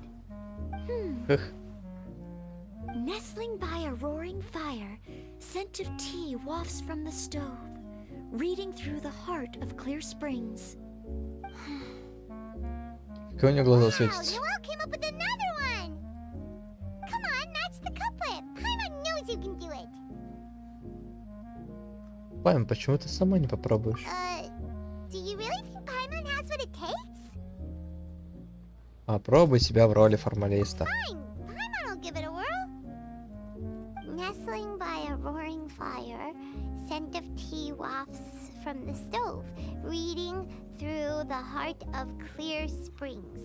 Nestling by a roaring fire, scent of tea wafts from the stove, reading through the heart of clear springs. Какие у него глаза Wow, светятся? Noelle came up with another one. Come on, match the couplet. Paimon knows you can do it. Пойм, почему ты сама не попробуешь? Do you really think Paimon has what it takes? Попробуй себя в роли формалиста. Fine, Paimon will give it a whirl. Nestling by a roaring fire, scent of tea wafts from the stove, reading through the heart of clear springs.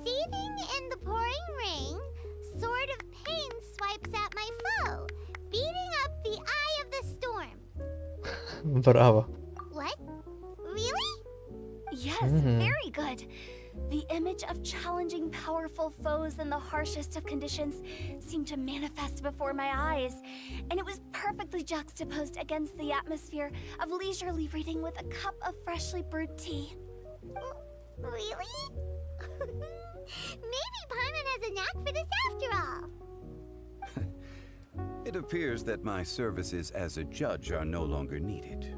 Seething in the pouring rain, sword of pain swipes at my foe, beating up the eye of the storm. Браво. What? Really? Yes, very good. The image of challenging powerful foes in the harshest of conditions seemed to manifest before my eyes, and it was perfectly juxtaposed against the atmosphere of leisurely reading with a cup of freshly brewed tea. Really? Maybe Paimon has a knack for this after all. It appears that my services as a judge are no longer needed.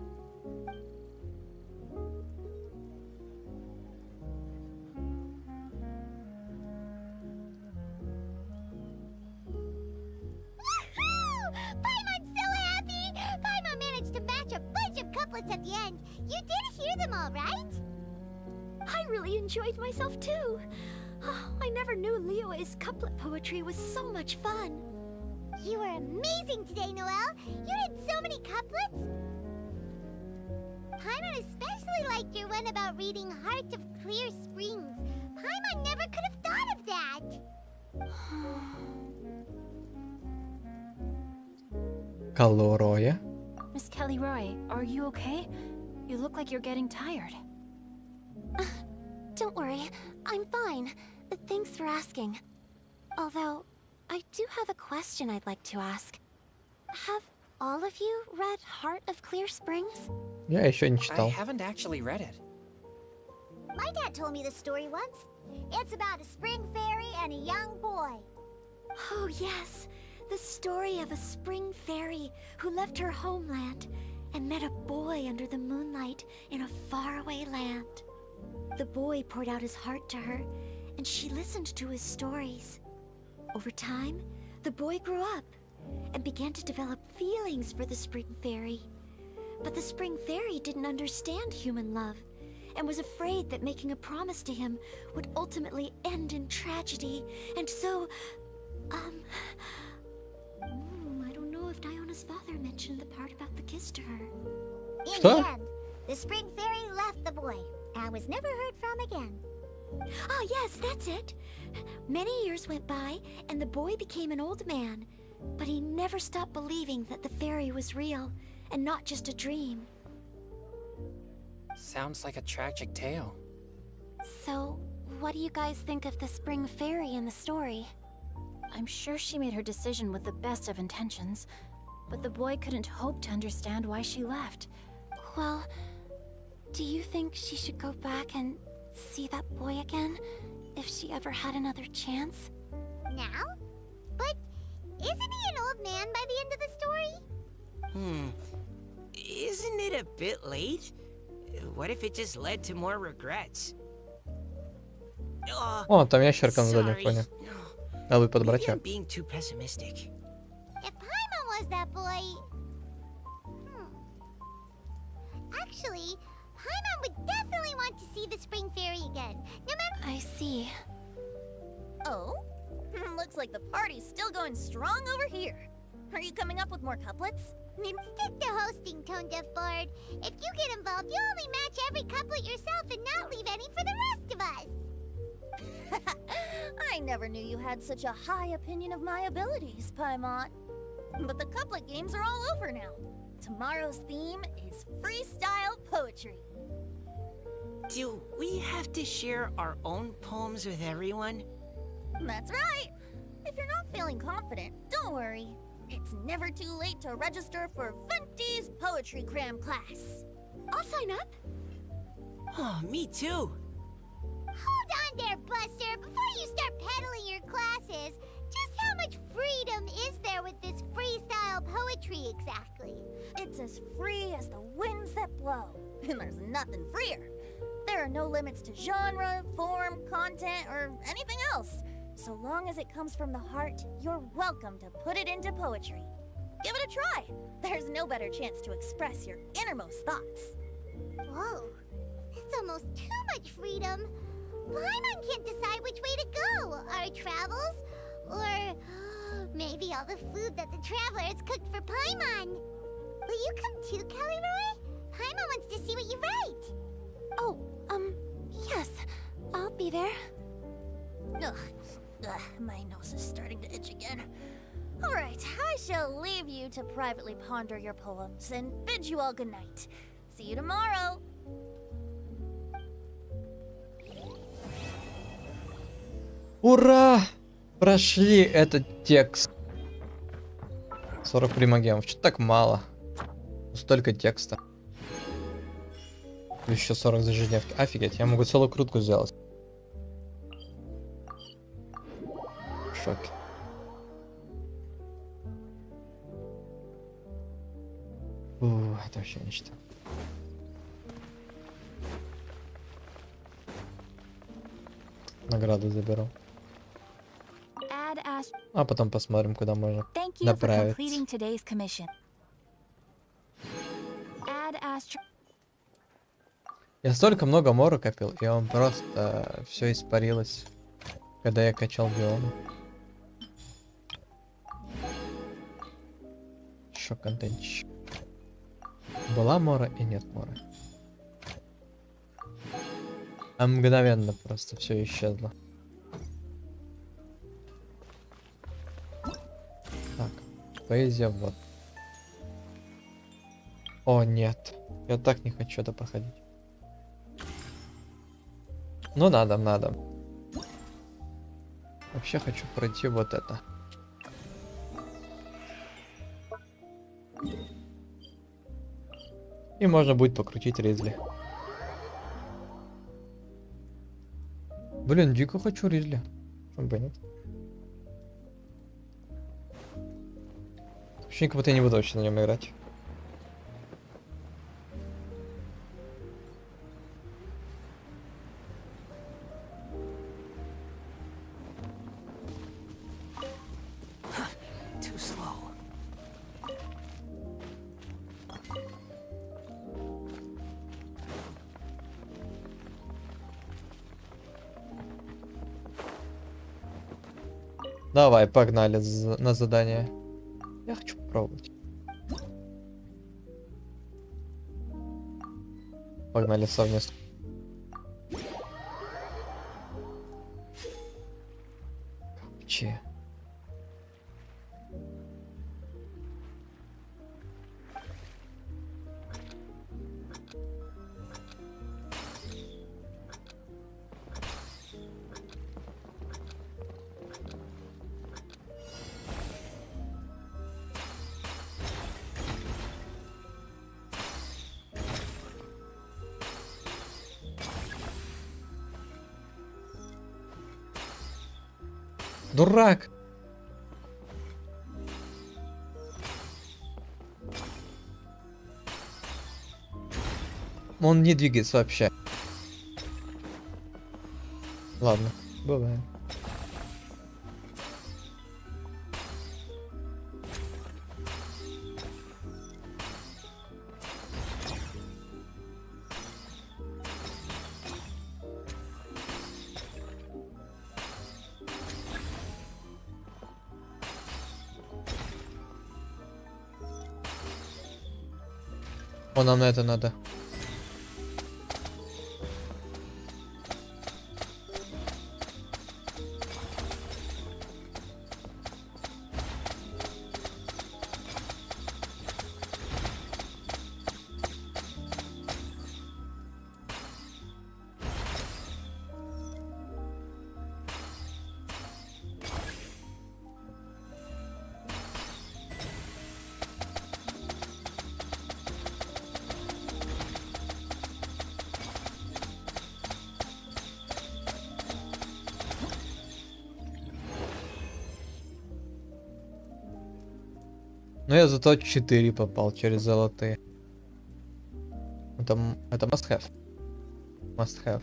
Paimon's so happy! Paimon managed to match a bunch of couplets at the end. You did hear them all, right? I really enjoyed myself too. I never knew Liyue's couplet poetry was so much fun. You were amazing today, Noelle. You did so many couplets. Paimon especially liked your one about reading Heart of Clear Springs. Paimon never could have thought of that. Калороя. Miss Kelly Roy, are you okay? You look like you're getting tired. Don't worry, I'm fine. Thanks for asking. Although, I do have a question I'd like to ask. Have all of you read Heart of Clear Springs? Я еще не I читал. haven't actually read it. My dad told me the story once. It's about a spring fairy and a young boy. Oh yes, the story of a spring fairy who left her homeland and met a boy under the moonlight in a faraway land. The boy poured out his heart to her, and she listened to his stories. Over time, the boy grew up and began to develop feelings for the spring fairy. But the spring fairy didn't understand human love and was afraid that making a promise to him would ultimately end in tragedy. And so, I don't know if Diona's father mentioned the part about the kiss to her. In Что? the end, the spring fairy left the boy and was never heard from again. Ah, yes, that's it. Many years went by, and the boy became an old man. But he never stopped believing that the fairy was real, and not just a dream. Sounds like a tragic tale. So, what do you guys think of the spring fairy in the story? I'm sure she made her decision with the best of intentions, but the boy couldn't hope to understand why she left. Well, do you think she should go back and see that boy again, if she ever had another chance? Now? But isn't he an old man by the end of the story? Isn't it a bit late? What if it just led to more regrets? О, там ящерка на заднем Sorry. фоне. А вы под Maybe I'm братья. being too pessimistic. If Paimon was that boy... Actually, Paimon would definitely want to see the Spring Fairy again. No matter... I see. Oh? Looks like the party's still going strong over here. Are you coming up with more couplets? Stick to hosting, Tone Deaf Bard. If you get involved, you'll only match every couplet yourself and not leave any for the rest of us. I never knew you had such a high opinion of my abilities, Paimon. But the couplet games are all over now. Tomorrow's theme is freestyle poetry. Do we have to share our own poems with everyone? That's right. If you're not feeling confident, don't worry. It's never too late to register for Venti's Poetry Cram class. I'll sign up. Oh, me too. Hold on there, Buster. Before you start peddling your classes, just how much freedom is there with this freestyle poetry exactly? It's as free as the winds that blow. And there's nothing freer. There are no limits to genre, form, content, or anything else. So long as it comes from the heart, you're welcome to put it into poetry. Give it a try. There's no better chance to express your innermost thoughts. Whoa, that's almost too much freedom. Paimon can't decide which way to go. Our travels? Or maybe all the food that the travelers cooked for Paimon. Will you come too, Kelly Roy? Paimon wants to see what you write. Oh, yes. I'll be there. Ugh, my nose is starting to itch again. All right, I shall leave you to privately ponder your poems and bid you all good night. See you tomorrow. Ура! Прошли этот текст. 40 примагемов. Что так мало? Столько текста. Еще 40 за ежедневки. Офигеть, я могу целую крутку сделать. В шоке. Это вообще нечто. Награду заберу. А потом посмотрим, куда можно направиться. Я столько много мора копил, и он просто все испарилось, когда я качал биомы. Еще контентчик. Была мора и нет мора. А мгновенно просто все исчезло. Так, поэзия вот. О, нет. Я так не хочу это проходить. Ну, надо. Вообще хочу пройти вот это. И можно будет покрутить Ризли. Блин, дико хочу Ризли. Почему бы нет? Вообще, как будто я не буду вообще на нем играть. Too slow. Давай, погнали на задание. Я хочу попробовать. Погнали совместно. Че? Дурак! Он не двигается вообще. Ладно, бывает. О, нам на это надо. Но я зато 4 попал через золотые. Это must have. Must have.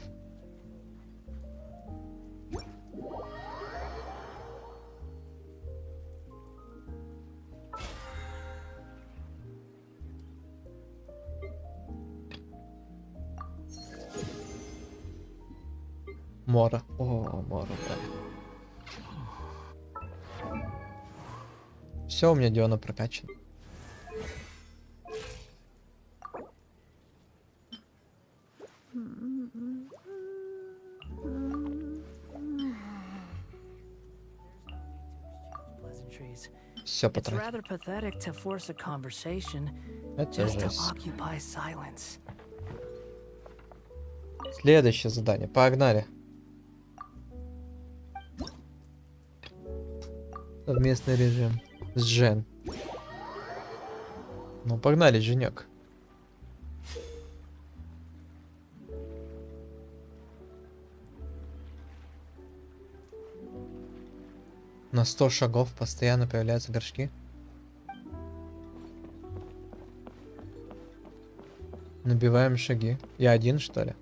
Мора. О, Мора, да. Все, у меня Диона прокачан. Все It's потратил. rather pathetic to force a conversation Это just to жесть. occupy silence. Следующее задание. Погнали. Совместный режим. С Жен. Ну, погнали, Женек. На 100 шагов постоянно появляются горшки. Набиваем шаги. Я один, что ли?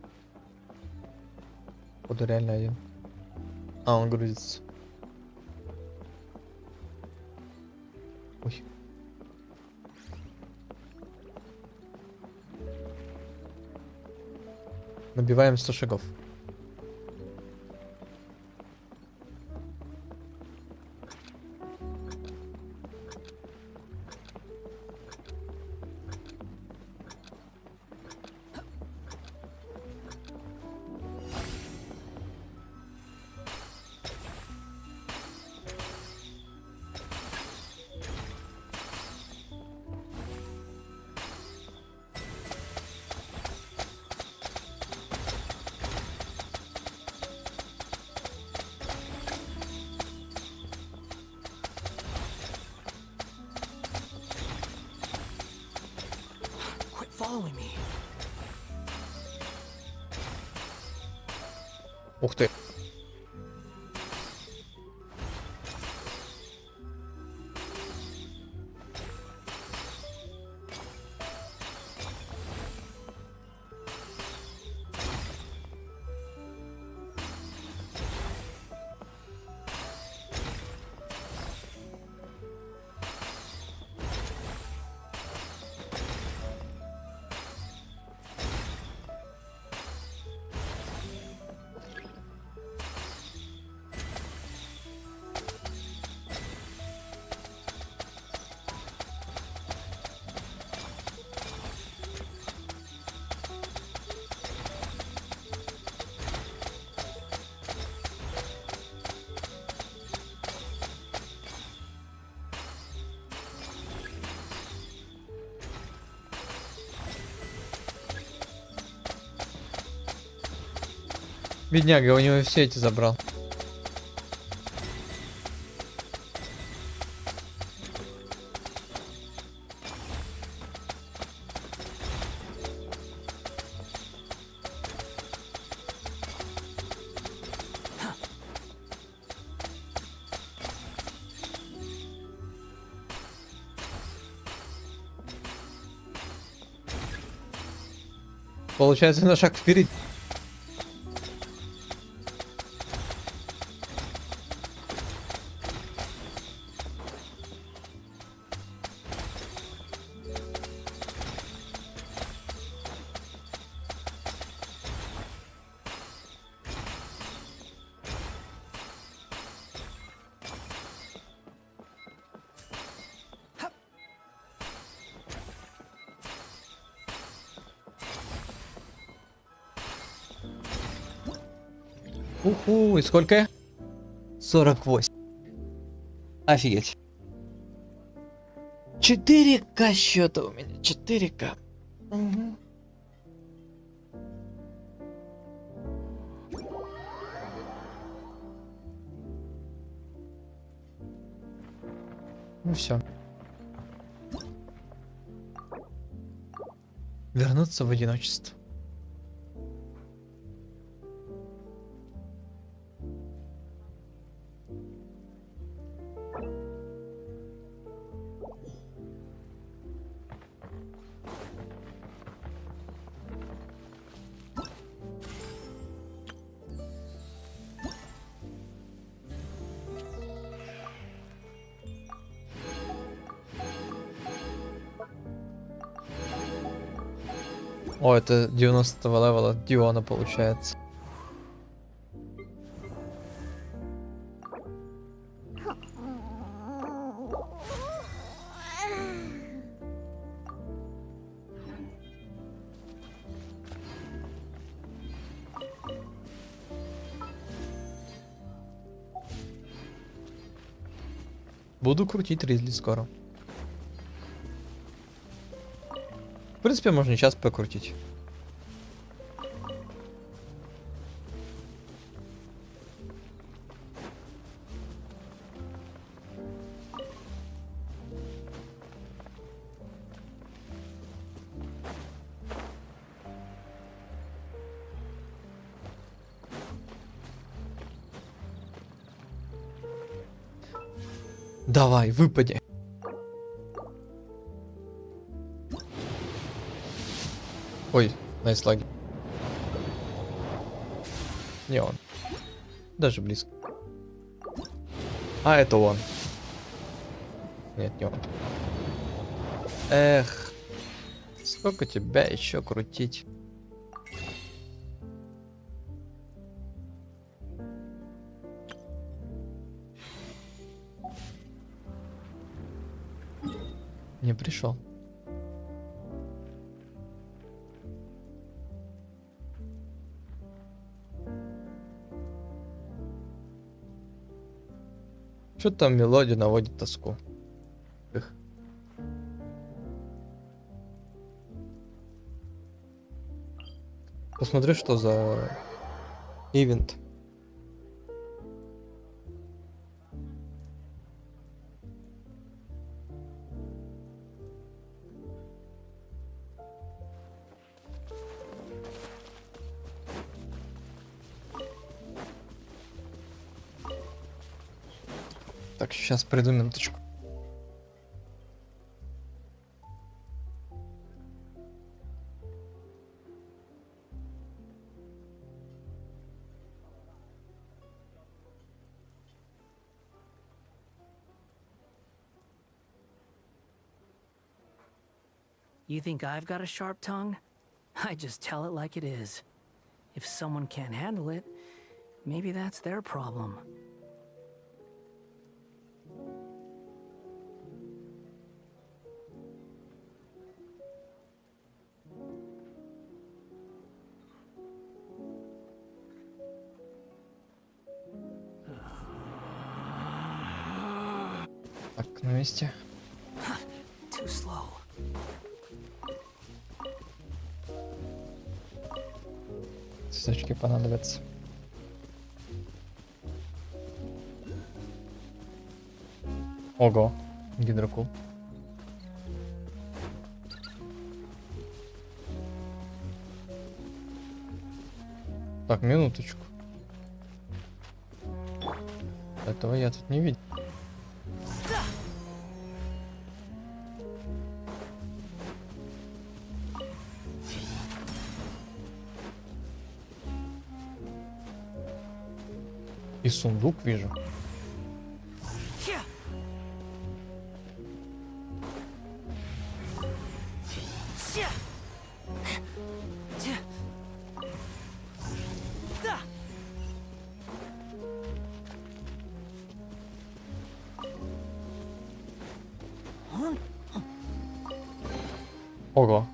Буду реально один. А, он грузится. Ой. Набиваем 100 шагов. Quit following me. Ух ты. Бедняга, у него все эти забрал. Получается на шаг вперед. Уху, и сколько я? 48. Офигеть. 4К счета у меня, 4К. Угу. Ну все. Вернуться в одиночество. О, это 90-го левела Диона получается. Буду крутить Ризли скоро. В принципе, можно сейчас покрутить. Давай, выпади. Ой, найслаги. Не он. Даже близко. А, это он. Нет, не он. Эх. Сколько тебя еще крутить? Не пришел. Что там мелодия наводит тоску? Эх. Посмотри, что за ивент. Так, сейчас приду минуточку. You think I've got a sharp tongue? I just tell it like it is. If someone can't handle it, maybe that's their problem. Так, на месте. Too slow. Цветочки понадобятся. Ого, гидрокул. Так, минуточку. Этого я тут не видел. И сундук вижу. Ого.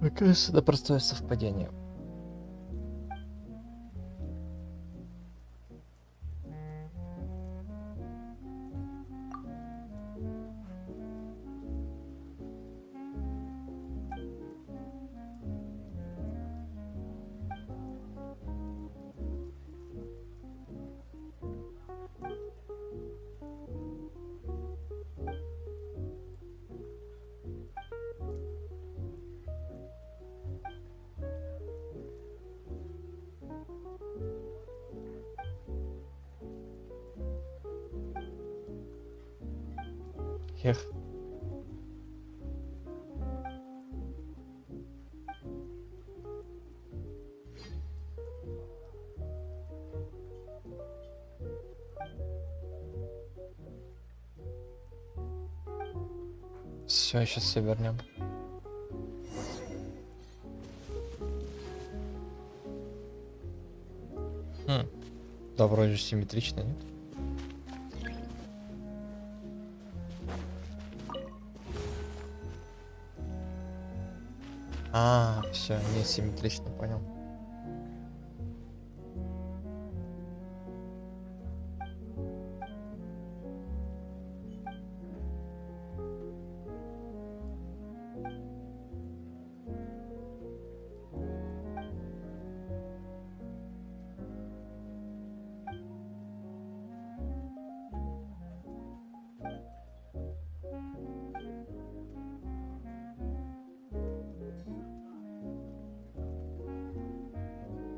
Мне кажется, это простое совпадение. Эх. Все, сейчас все вернем. Да, вроде же симметрично, нет? А, все, не симметрично, понял.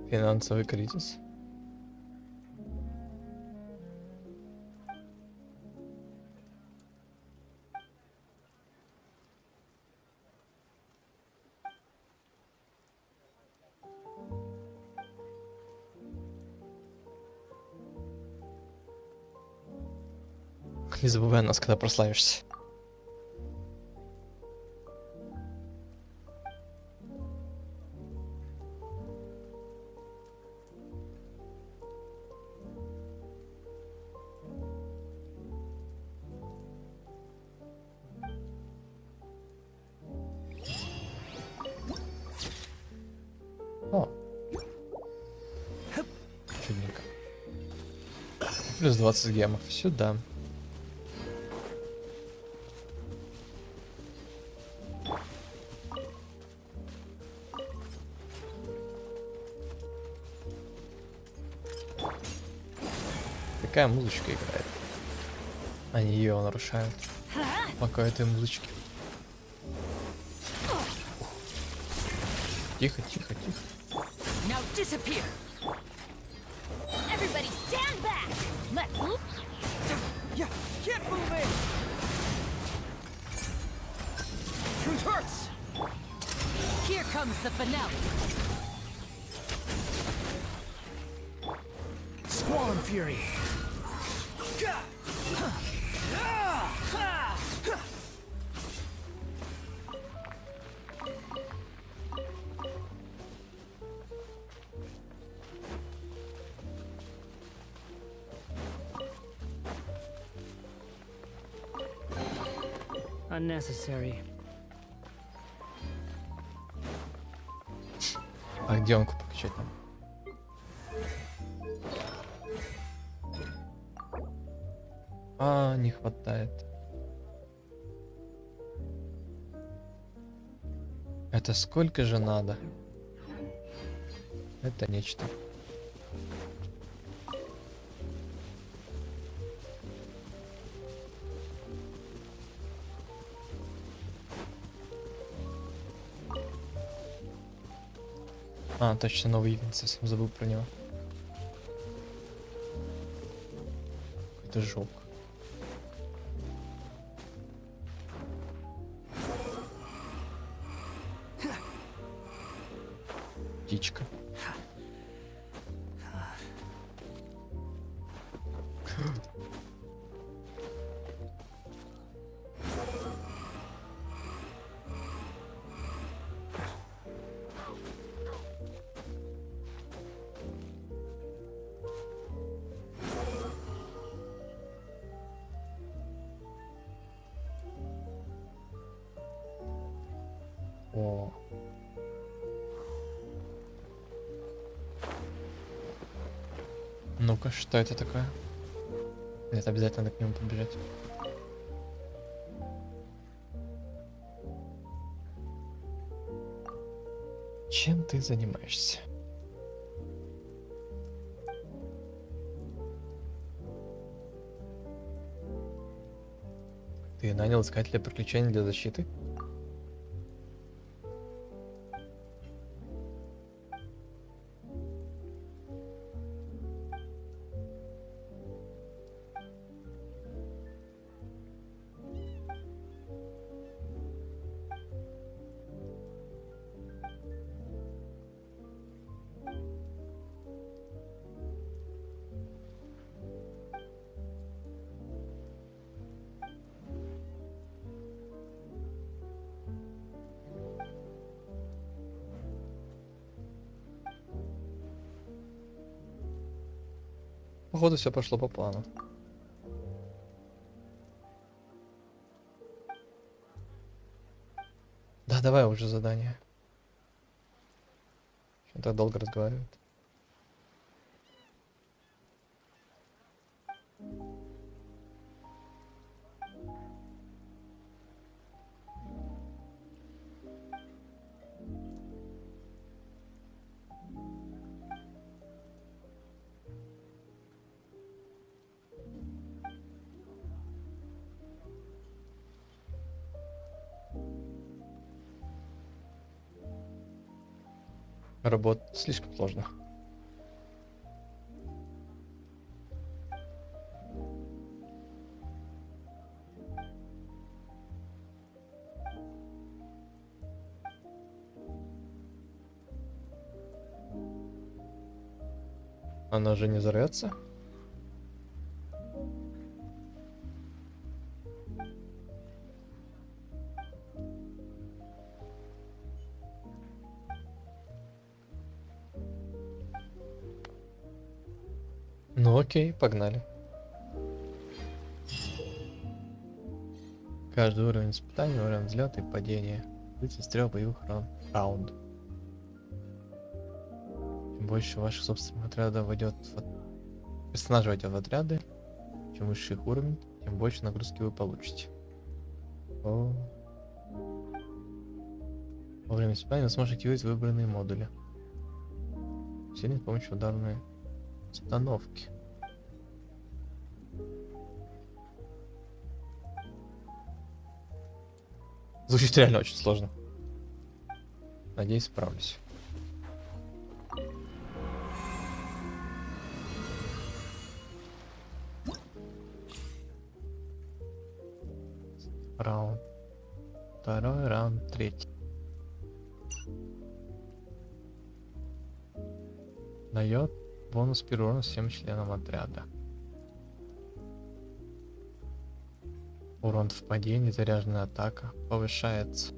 Финансовый кризис. Не забывай о нас, когда прославишься. О. Чудненько. Плюс 20 гемов. Сюда. Какая музычка играет? Они ее нарушают. Пока этой музычки. Тихо, тихо, тихо. Now disappear. Everybody stand back! Let's move! Yeah, get moving. Truth hurts. Here comes the finale. Squall and Fury. Unnecessary. А где он покачать нам? А, не хватает. Это сколько же надо? Это нечто. А, точно, новый ивент, совсем забыл про него. Какой-то жук. Птичка. О. Ну-ка, что это такое? Нет, обязательно надо к нему побежать. Чем ты занимаешься? Ты нанял искателя приключений для защиты? Походу все пошло по плану. Да, давай уже задание. Что-то долго разговаривает. Работа слишком сложно. Она же не взорвется? Ну окей, погнали. Каждый уровень испытания, уровень взлета и падения. Выйти с 3 боевых раунд. Чем больше ваших собственных отрядов войдет в... персонажи войдет в отряды, чем выше их уровень, тем больше нагрузки вы получите. О. Во время испытания вы сможете активировать выбранные модули. Усиление с помощью ударной установки. Звучит реально очень сложно. Надеюсь, справлюсь. Раунд. Второй раунд, третий. Дает бонус перерона всем членам отряда. Урон в падении, заряженная атака повышается.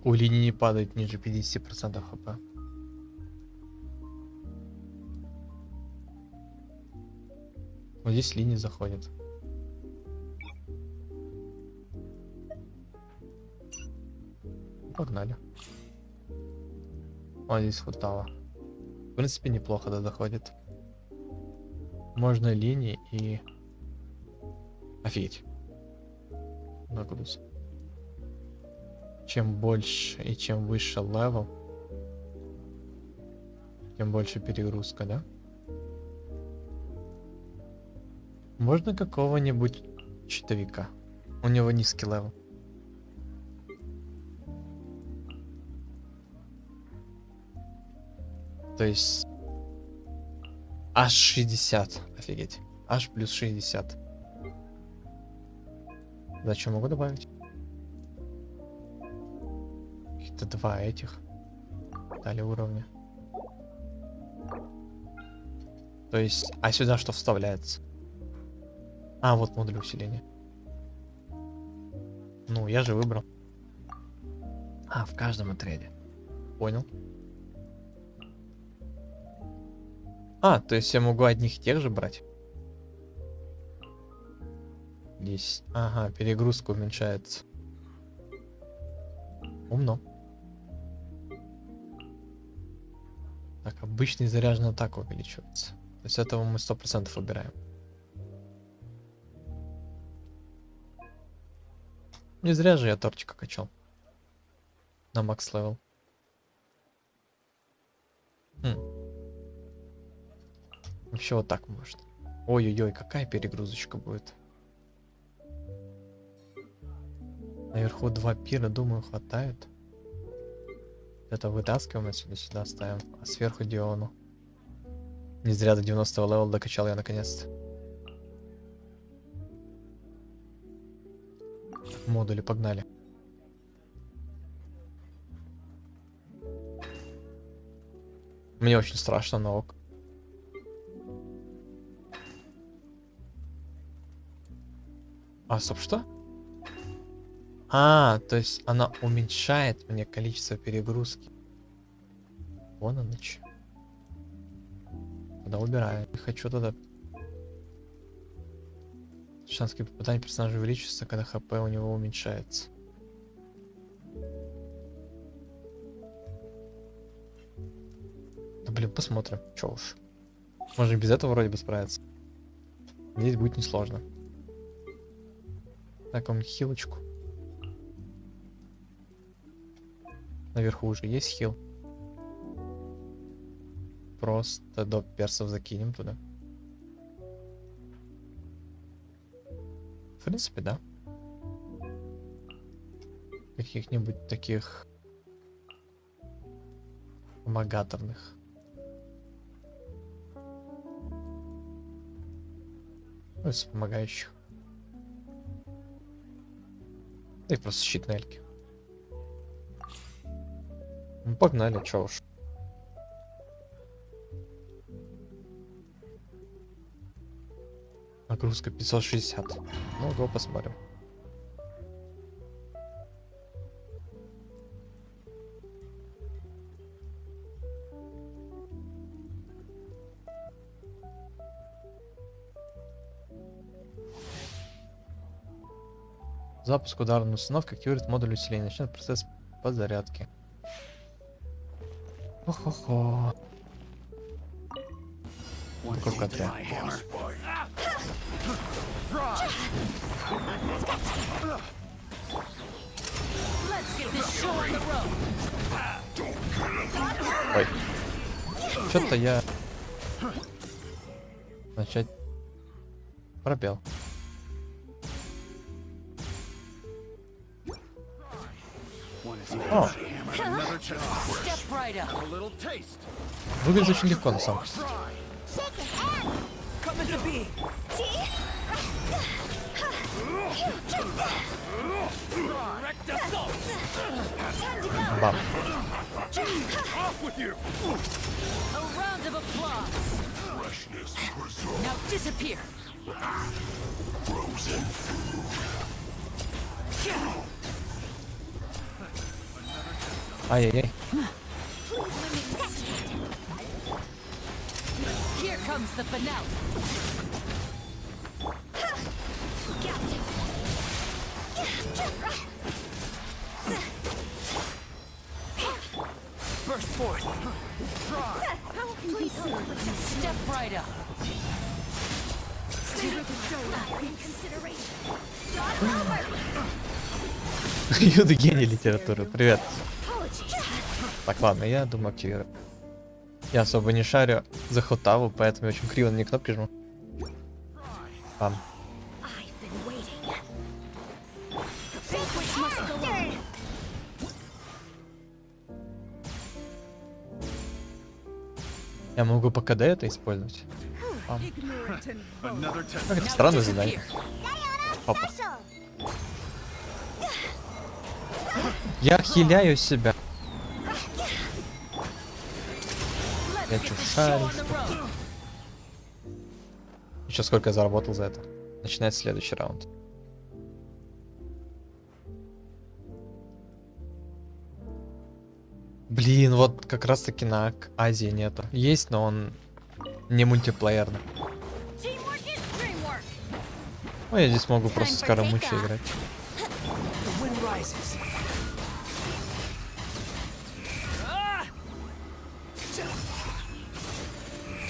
У линии не падает ниже 50% хп. Вот здесь линии заходят. Погнали. Вот здесь хватало. В принципе, неплохо, да, доходит. Можно линии и... Офигеть. Нагруз. Чем больше и чем выше левел, тем больше перегрузка, да? Можно какого-нибудь читовика? У него низкий левел. То есть аж 60. Офигеть. Аж плюс 60. Зачем могу добавить? Каких-то 2 этих. Дали уровня. То есть, а сюда что вставляется? А, вот модуль усиления. Ну, я же выбрал. А, в каждом отряде. Понял. А, то есть я могу одних и тех же брать? 10. Ага, перегрузка уменьшается. Умно. Так, обычный заряженный атак увеличивается. То есть этого мы 100% выбираем. Не зря же я тортика качал. На макс левел. Вообще вот так можно. Ой-ой-ой, какая перегрузочка будет. Наверху 2 пира, думаю, хватает. Это вытаскиваем отсюда, сюда ставим. А сверху Диону. Не зря до 90 левела докачал я наконец-то. Модули, погнали. Мне очень страшно, но ок. А, стоп, что? А, то есть она уменьшает мне количество перегрузки. Вон оно че. Тогда убираю. Не хочу тогда. Шанс попадания персонажа увеличивается, когда хп у него уменьшается. Да блин, посмотрим. Чё уж. Можно и без этого вроде бы справиться. Здесь будет несложно. Так, вам хилочку. Наверху уже есть хил. Просто до персов закинем туда. В принципе, да. Каких-нибудь таких помогаторных. Ну, из помогающих. Да и просто щитные эльки. Ну, погнали, чё уж. Нагрузка 560. Ну, го посмотрим. Запуск ударной установки активирует модуль усиления. Начнет процесс подзарядки. Хо-хо-хо. Какой отряд? Ой. Что-то я... Начать... Пробел. О! Выглядит очень легко на самом деле. Бам. Ай-яй-яй. Юда гений литературы. Привет. Так, ладно, я думаю активирую. Я особо не шарю за хотаву, поэтому я очень криво на ней кнопки жму. Бам. Я могу по КД это использовать. Как это странное задание. Опа. Я хиляю себя. Я чё, шарю? Еще сколько я заработал за это? Начинается следующий раунд. Блин, вот как раз таки на Азии нету. Есть, но он не мультиплеерный. Ну, я здесь могу просто с Карамучи играть.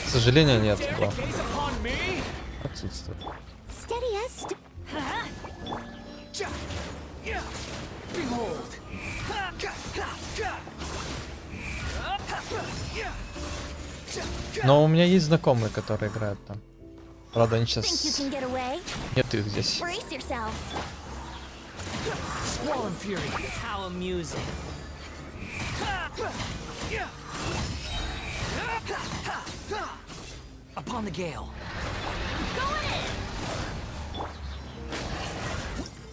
К сожалению, нет. Да. Отсутствует. Но у меня есть знакомые, которые играют там. Правда, они сейчас... Нет их здесь.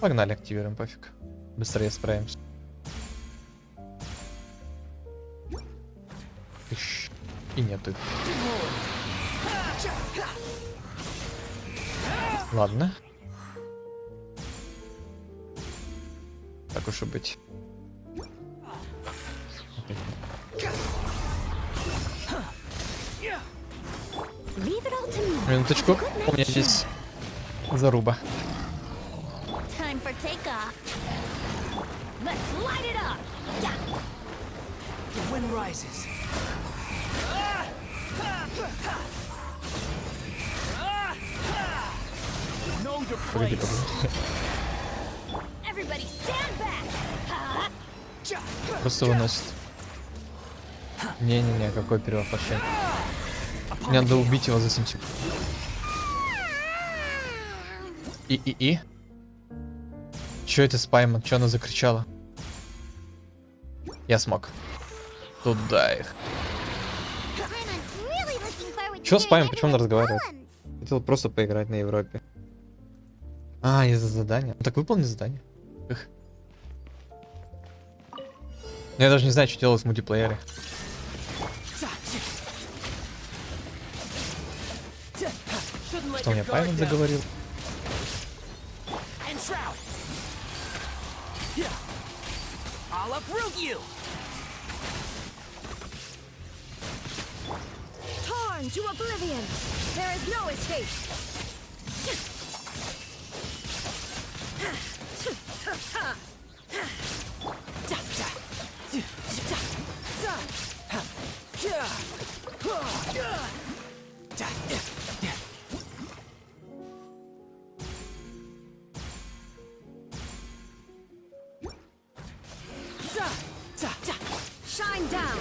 Погнали, активируем, пофиг. Быстрее справимся. И нет их. Ладно. Так уж и быть. Минуточку. У меня здесь заруба. Погоди, погоди. Просто выносит. Не-не-не, какой перевоплощение. Мне надо убить его за 7 секунд. И? Чё это Спайман? Чё она закричала? Я смог. Туда их. Чё Спайман? Почему он разговаривает? Хотел просто поиграть на Европе. А, из-за задания. Ну, так выполни задание. Эх. Я даже не знаю, что делать в мультиплеере. Что мне Пайман заговорил? To oblivion. There is no escape. Shine down.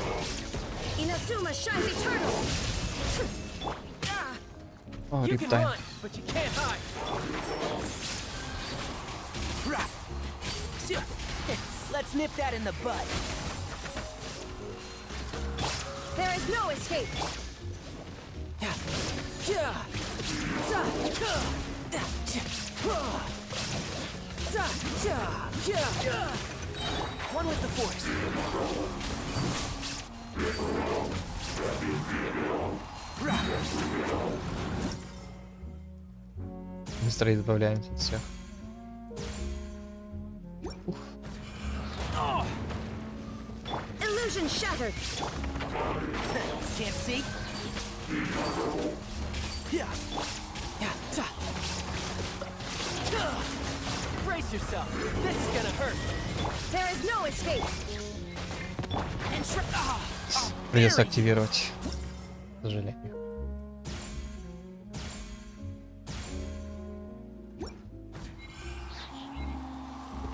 Inazuma shines eternal. О, риптайм. Let's nip that in the bud. There is no escape. One with the force. Быстро избавляемся от всех. Уф. Illusion shattered. Can't see. Brace yourself. This is gonna hurt. There is no escape. Придется активировать. К сожалению.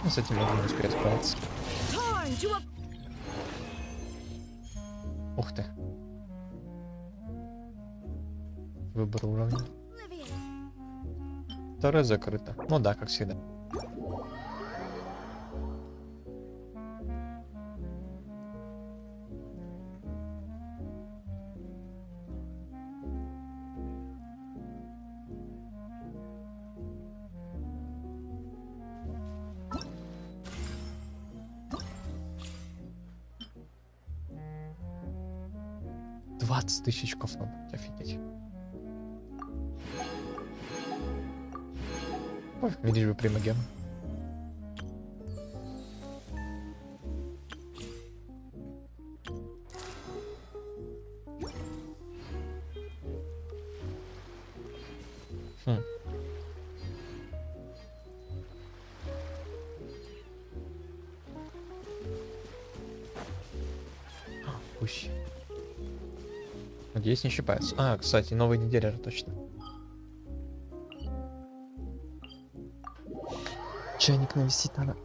Ну, с этим можно не успеть справиться. Ух ты. Выбор уровня. Второе закрыто. Ну да, как всегда. 20 тысяч очков надо быть, офигеть. Ой, видишь бы примаген. Пусть. Надеюсь, не щипается. А, кстати, новая неделя же точно. Чайник навесить надо.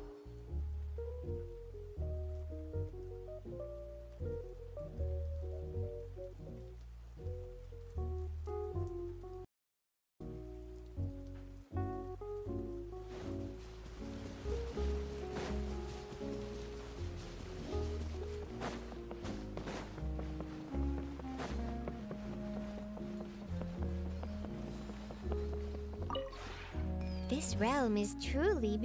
This realm is truly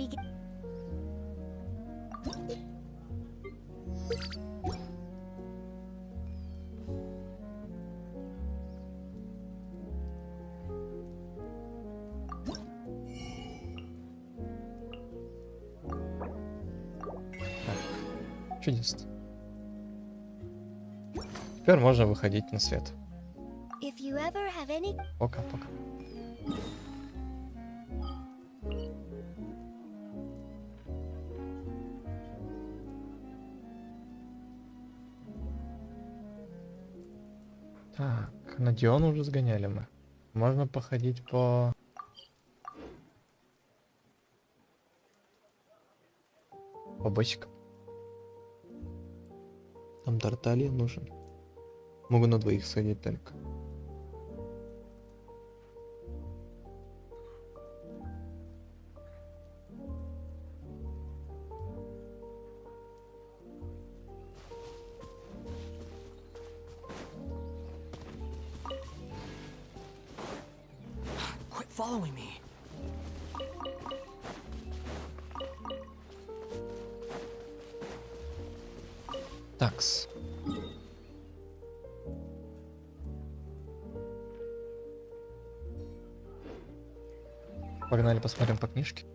Чудесно. Теперь можно выходить на свет. If you ever have any... Пока-пока. Так, на Дион уже сгоняли мы. Можно походить по... боссикам. Там Тарталья нужен. Могу на двоих сходить только. Quit following me. Такс. Погнали посмотрим по книжке.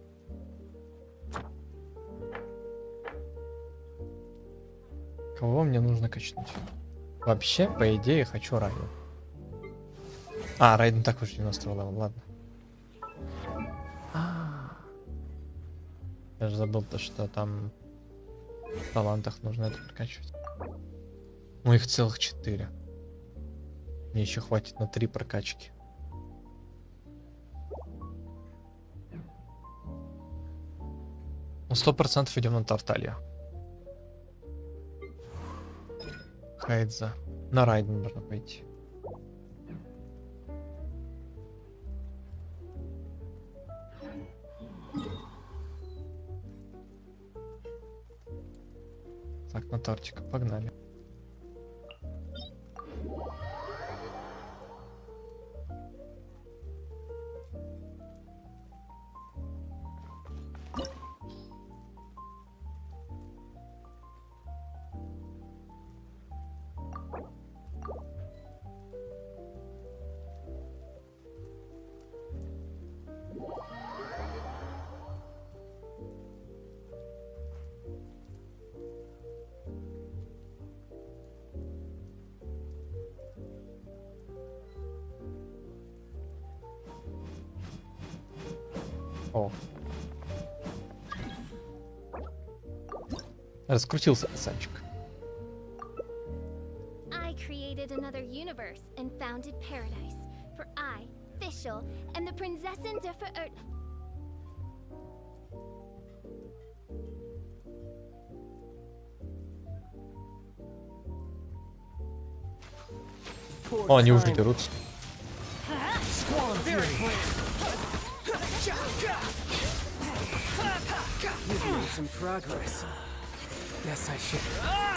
Кого мне нужно качнуть? Вообще, по идее, хочу Райден. А, Райден так уж 90 левел, ладно. Я же забыл то, что там в талантах нужно это прокачивать. Ну их целых 4. Мне еще хватит на 3 прокачки. Ну 100% идем на Тарталью. Хайдза. На Райден можно пойти. Так, на тортика, погнали. О. Раскрутился пацанчик. I created another universe and founded paradise. For I, Fischl, and the Prinzessin der Verirrt... О, они уже дерутся. You've made some progress. Guess I should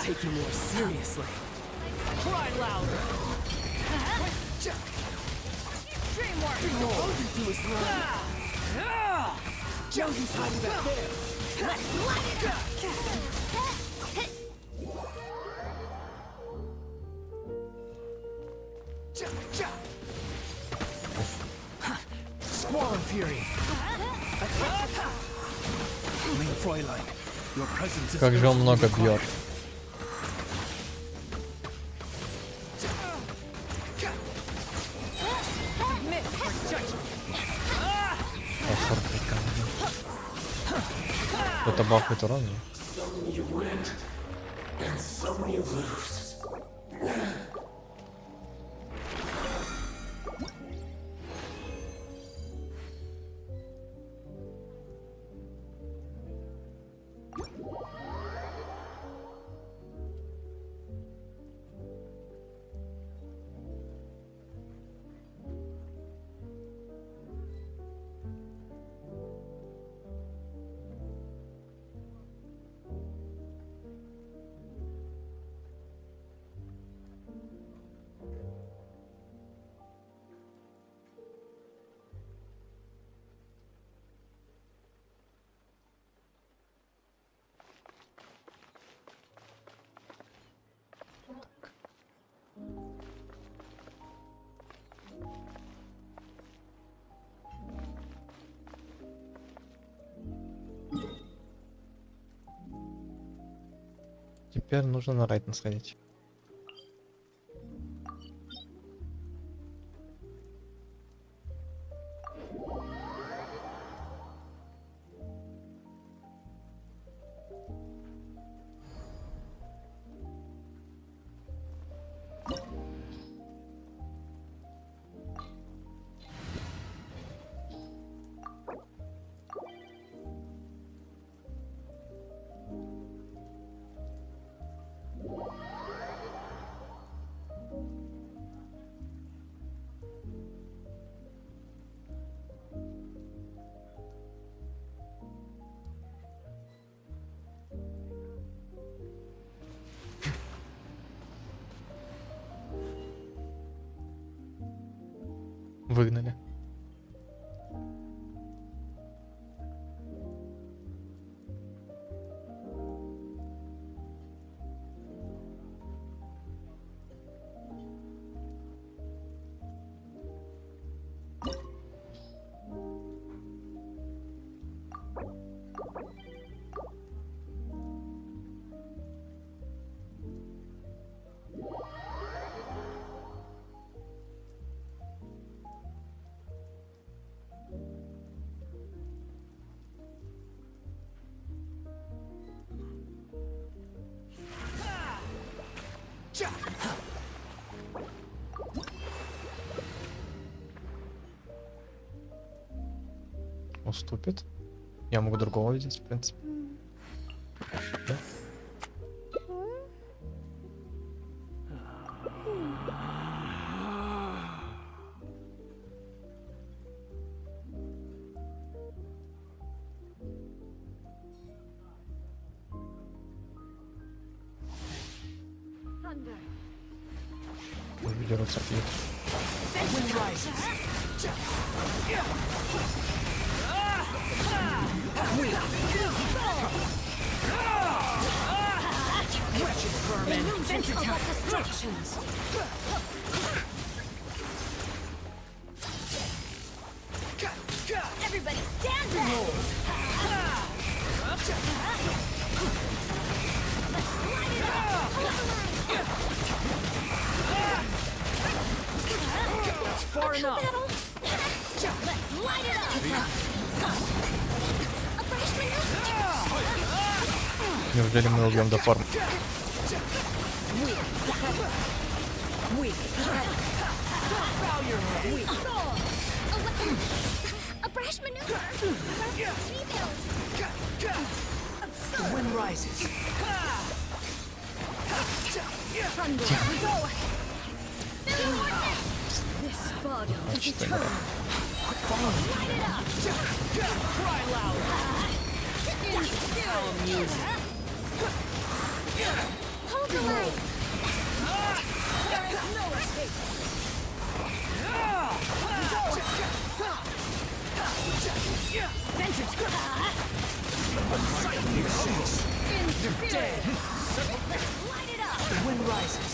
take you more seriously. Cry louder. All you do is run. Jody's hiding back there. Squall fury. Main Fräulein, your presence is Как же он много бьет. Это бафает урон. Теперь нужно на райтон сходить. Выгнали. Уступит. Я могу другого видеть, в принципе. Да? Дерутся пьют. Everybody stand back! That's far enough. Let's light it up! A fresh maneuver! Неужели мы убьем до формы? A fresh maneuver! The wind rises. Thunder! This body is eternal! Light it up! Cry loud. Instill music. Hold the line! There is no escape. Vengeance. Unsightly six. You're dead. Light it up! The wind rises.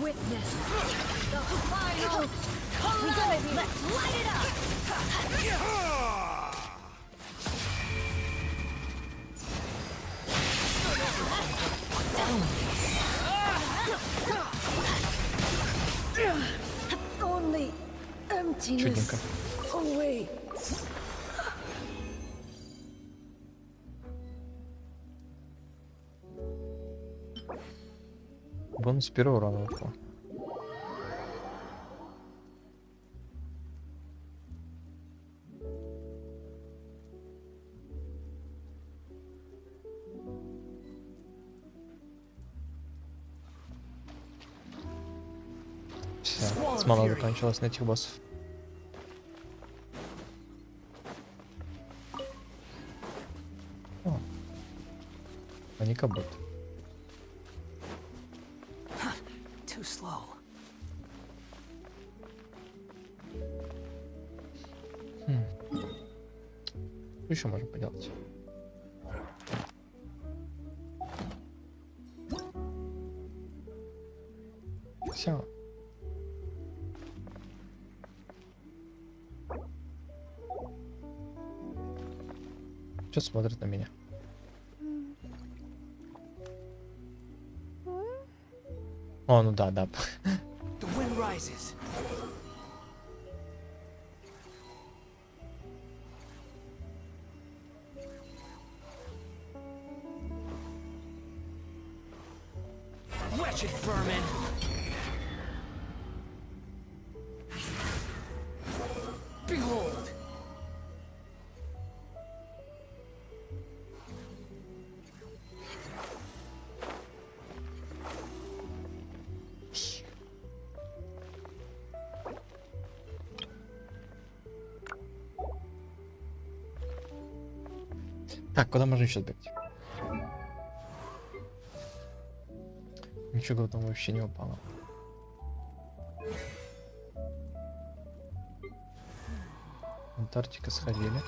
Witness the final calamity. Let's light it up. Only emptiness Чудненько. awaits. Бонус первого урона выпал. Все, смола закончилась на этих боссов. О, они как будто. Too slow. Что еще можем поделать? Все. Что смотрит на меня? О, ну да, да. The wind rises. Wretched vermin. Behold. Так, куда можно еще сбегать? Ничего там вообще не упало. Антарктика сходили.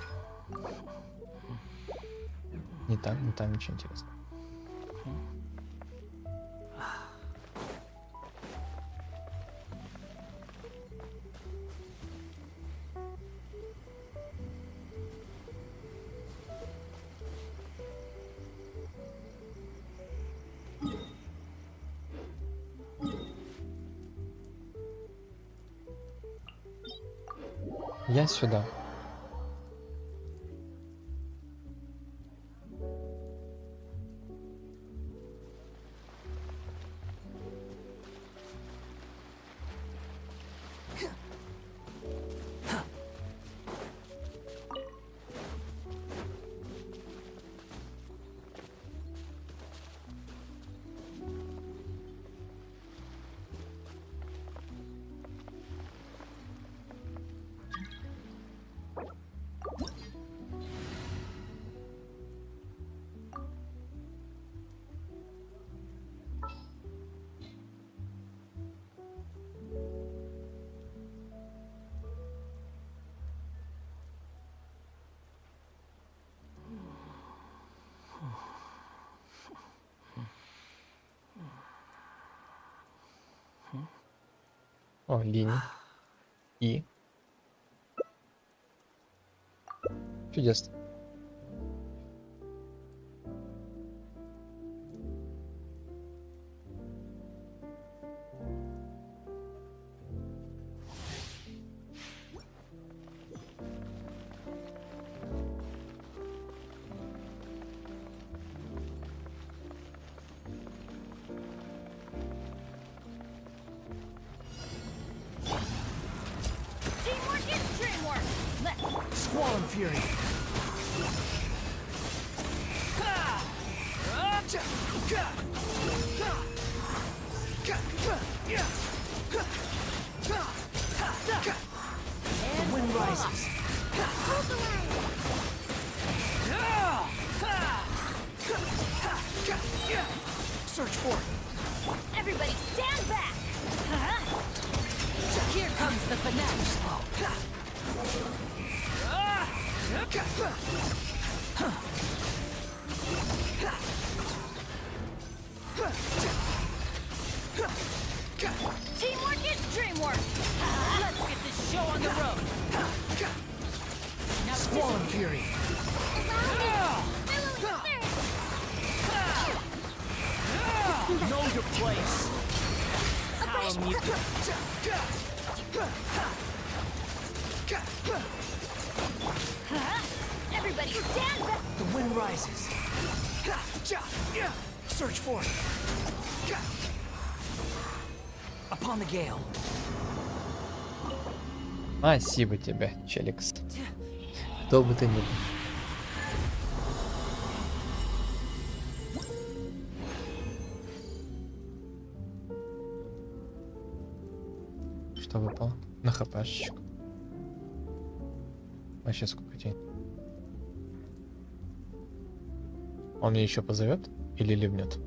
Не там ничего интересного. Я сюда. О, линии. И. Чудесно. Squall fury. The wind rises. Search for it. Everybody stand back! Here comes the finale slow. took place. How amusing. Everybody stand back! The wind rises. Search for it. Upon the gale. Спасибо тебе, Челикс. Кто бы ты ни был. Что выпало? На хпшечку. Вообще сколько денег? Он меня еще позовет или ливнет?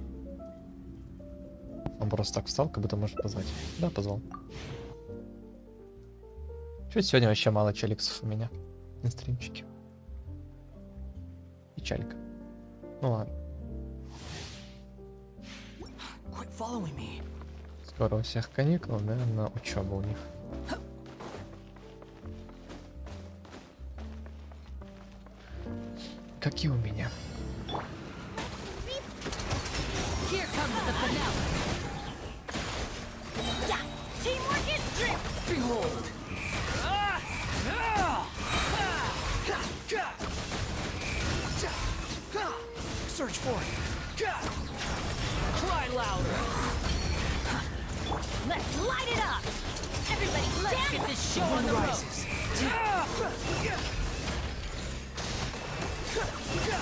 Он просто так встал, как будто может позвать. Да, позвал. Чуть сегодня вообще мало челиксов у меня на стримчике. Печалька. Ну ладно. Quit following me. Скоро у всех каникул, да, на учебу у них. Как и у меня. Here comes the finale. Yeah! Teamwork is drip! Behold. Search for it. Cry louder. Let's light it up! Everybody Let's stand get this show The on wind the road. rises.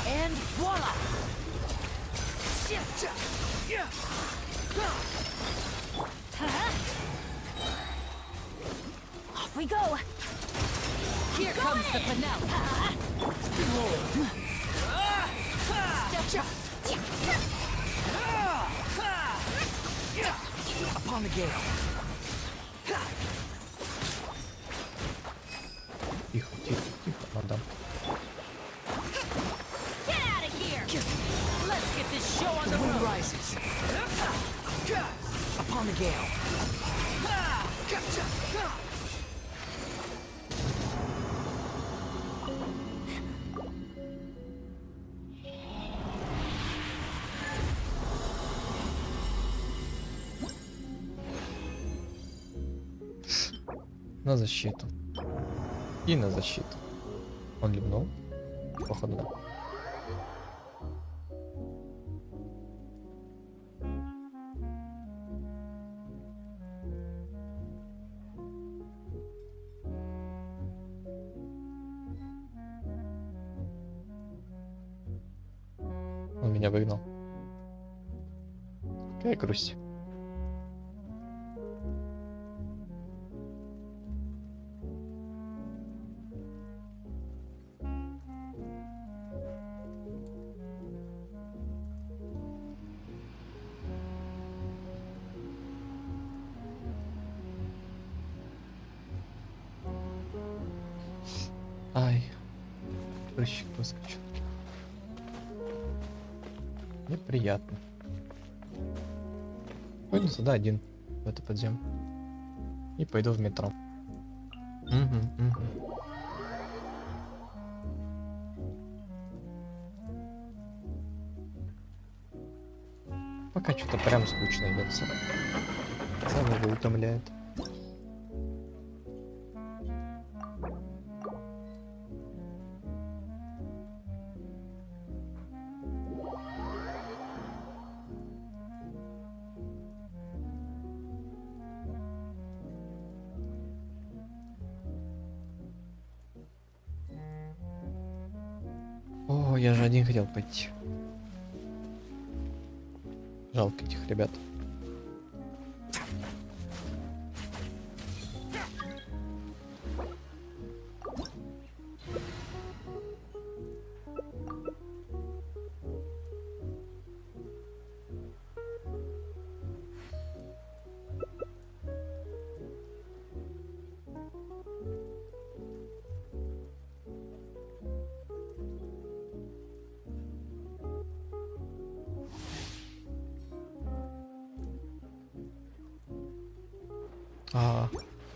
And voila! Off we go! Here comes the finale. Upon the gale. Тихо, тихо, тихо, мадам. Get out of here! Let's get this show on The the wind road. rises. Upon the gale. На защиту. И на защиту. Он ливнул? Походу, да. Он меня выгнал. Какая грусть. Ай, прыщик выскочил. Неприятно. Пойду сюда один, в эту подзем. И пойду в метро. Пока что-то прям скучно идется. Самого утомляет. О, я же один хотел пойти. Жалко этих ребят.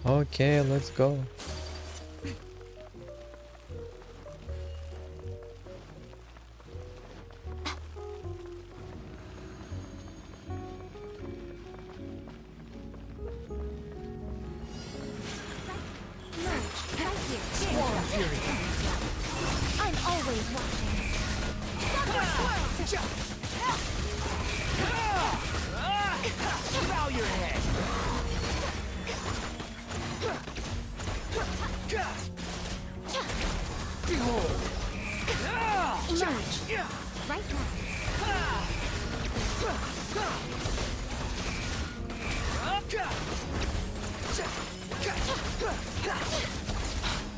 Окей, let's go. Right now.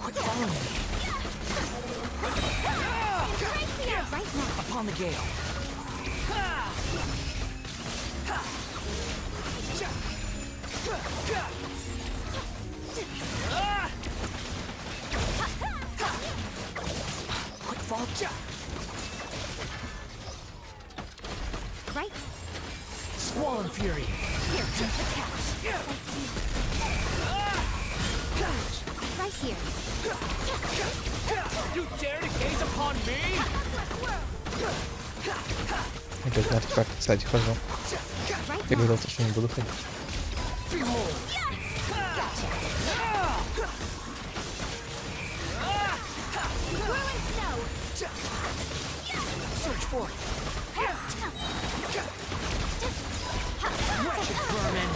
Quit following me. Right now. Upon the gale. Quit fall. Right. Squall Fury. Here comes the catch. Right here. You dare to gaze upon me? Опять на артефакт, кстати, хожу. Я говорил, что не буду ходить. Search for it. Wretched vermin.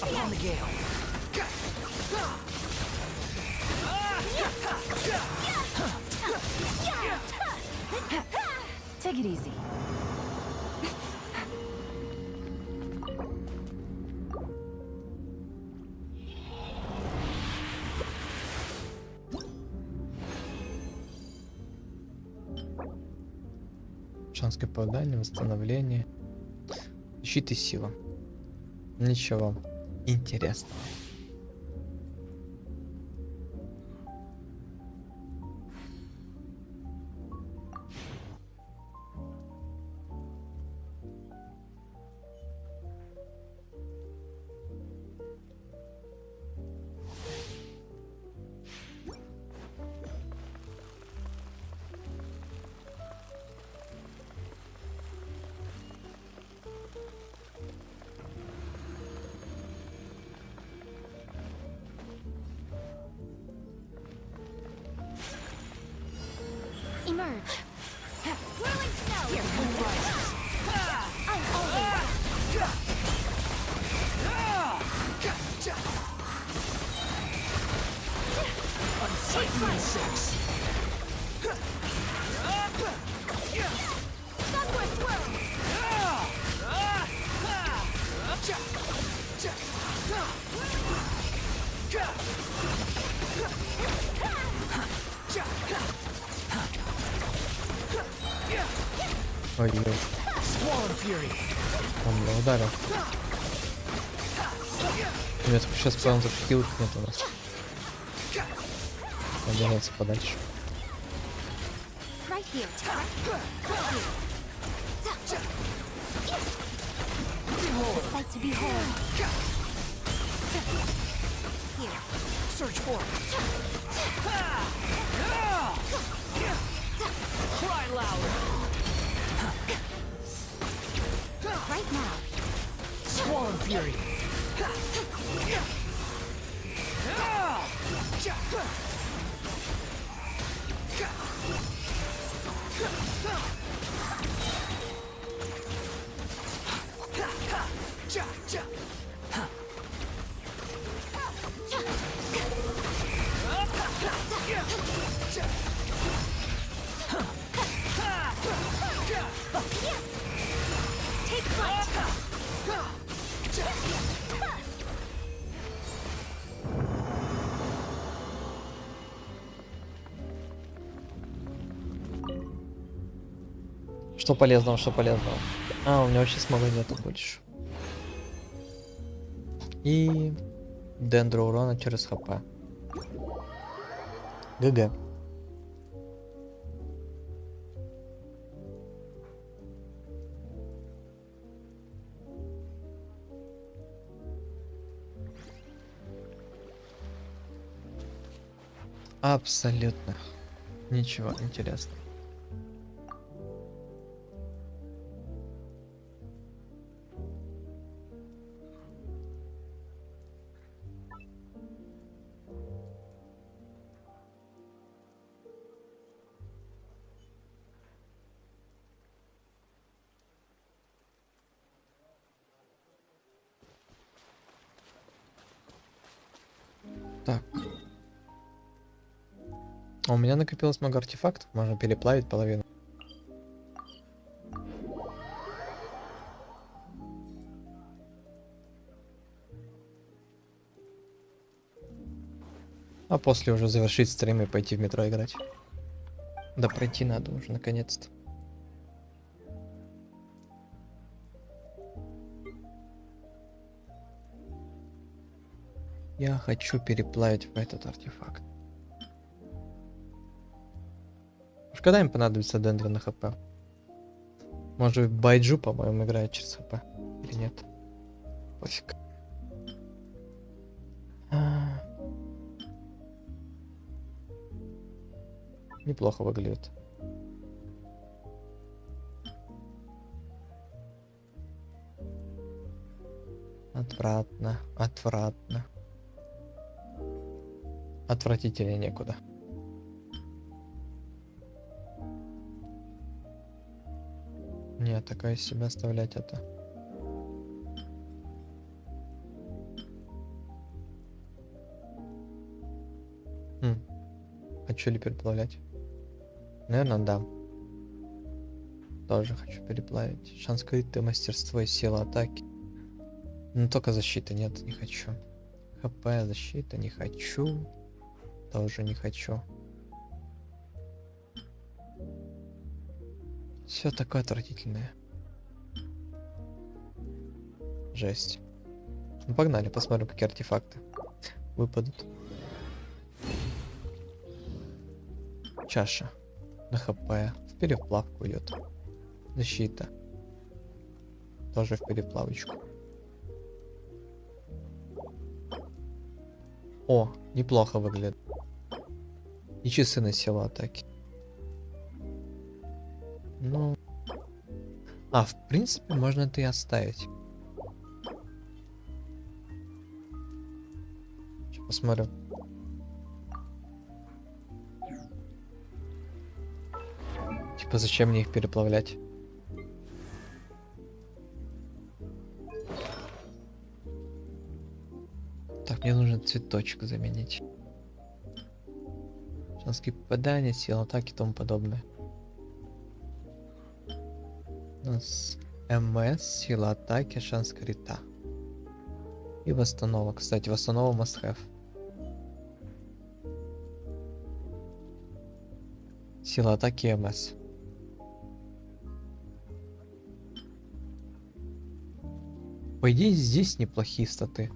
Upon the gale. Take it easy. Шанс попадания, восстановление. Щит и сила. Ничего интересного. Emerge. Whirling snow. Here comes the I'm always. Unsightly insects. Sunward swirl. Ой-ой, Squall Fury. он меня ударил. Я сейчас прям защитил нет у нас. Он держался подальше. Right here. Sight to behold. Here. Search for it. Cry loud. Right now. Squall Fury. Take flight. Что полезного, что полезного. А, у меня вообще смога нету больше. И дендро урона через хп. ГГ. Абсолютно ничего интересного. Так. А у меня накопилось много артефактов, можно переплавить половину. А после уже завершить стрим и пойти в метро играть. Да пройти надо уже наконец-то. Я хочу переплавить в этот артефакт. Уж когда им понадобится дендер на хп? Может Байджу, по-моему, играет через хп. Или нет? Пофиг. Неплохо выглядит. Отвратно, отвратно. Отвратительнее некуда. Не, такое себя оставлять это. Хочу ли переплавлять? Наверное, да. Тоже хочу переплавить. Шанс скрытое мастерство и сила атаки. Но только защиты нет, не хочу. ХП, защита, не хочу. Тоже не хочу. Все такое отвратительное. Жесть. Ну, погнали, посмотрим, какие артефакты выпадут. Чаша. На ХП. В переплавку идет. Защита. Тоже в переплавочку. О, неплохо выглядит. И часы на силу атаки. Ну... А, в принципе, можно это и оставить. Сейчас посмотрим. Типа, зачем мне их переплавлять? Так, мне нужно цветочек заменить. Шански попадания, сила атаки и тому подобное. У нас МС, сила атаки, шанс крита. И восстанова. Кстати, восстанова must have. Сила атаки и МС. По идее, здесь неплохие статы.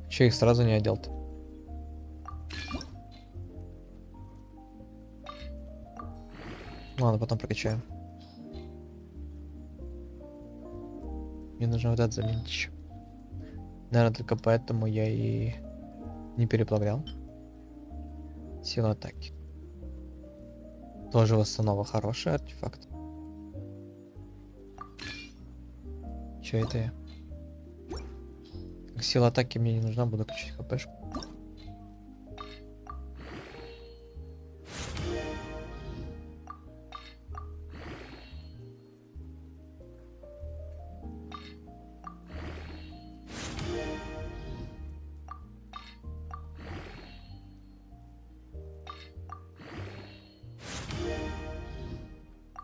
Че их сразу не одел-то? Ладно, потом прокачаем. Мне нужно вот это заменить еще. Наверное, только поэтому я и не переплавлял. Сила атаки. Тоже восстанова, хороший артефакт. Че это я? Как сила атаки мне не нужна, буду качать хпшку.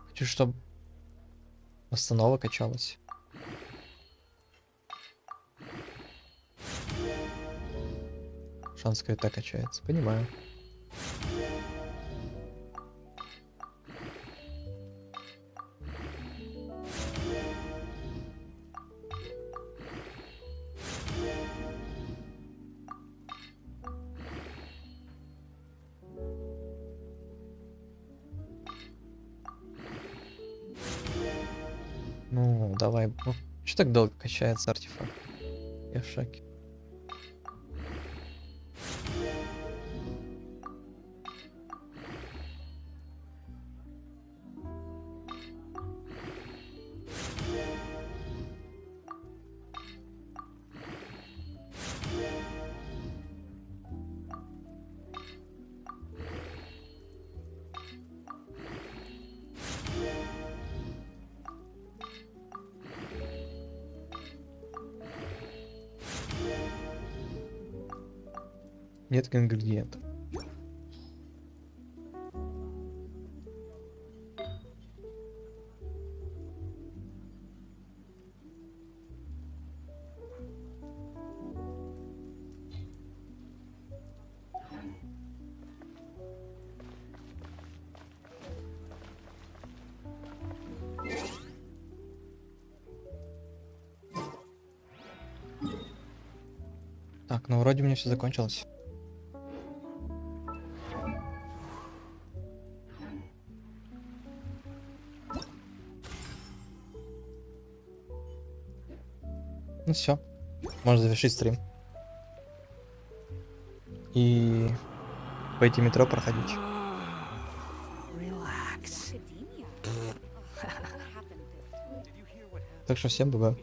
Хочу, чтобы восстанова качалась. Шанс крита качается, понимаю. Ну, давай. Ну, что так долго качается артефакт? Я в шоке. Нет ингредиентов. Так, ну вроде у меня все закончилось. Ну все, можно завершить стрим. И пойти метро проходить. Relax. Так что всем бывает.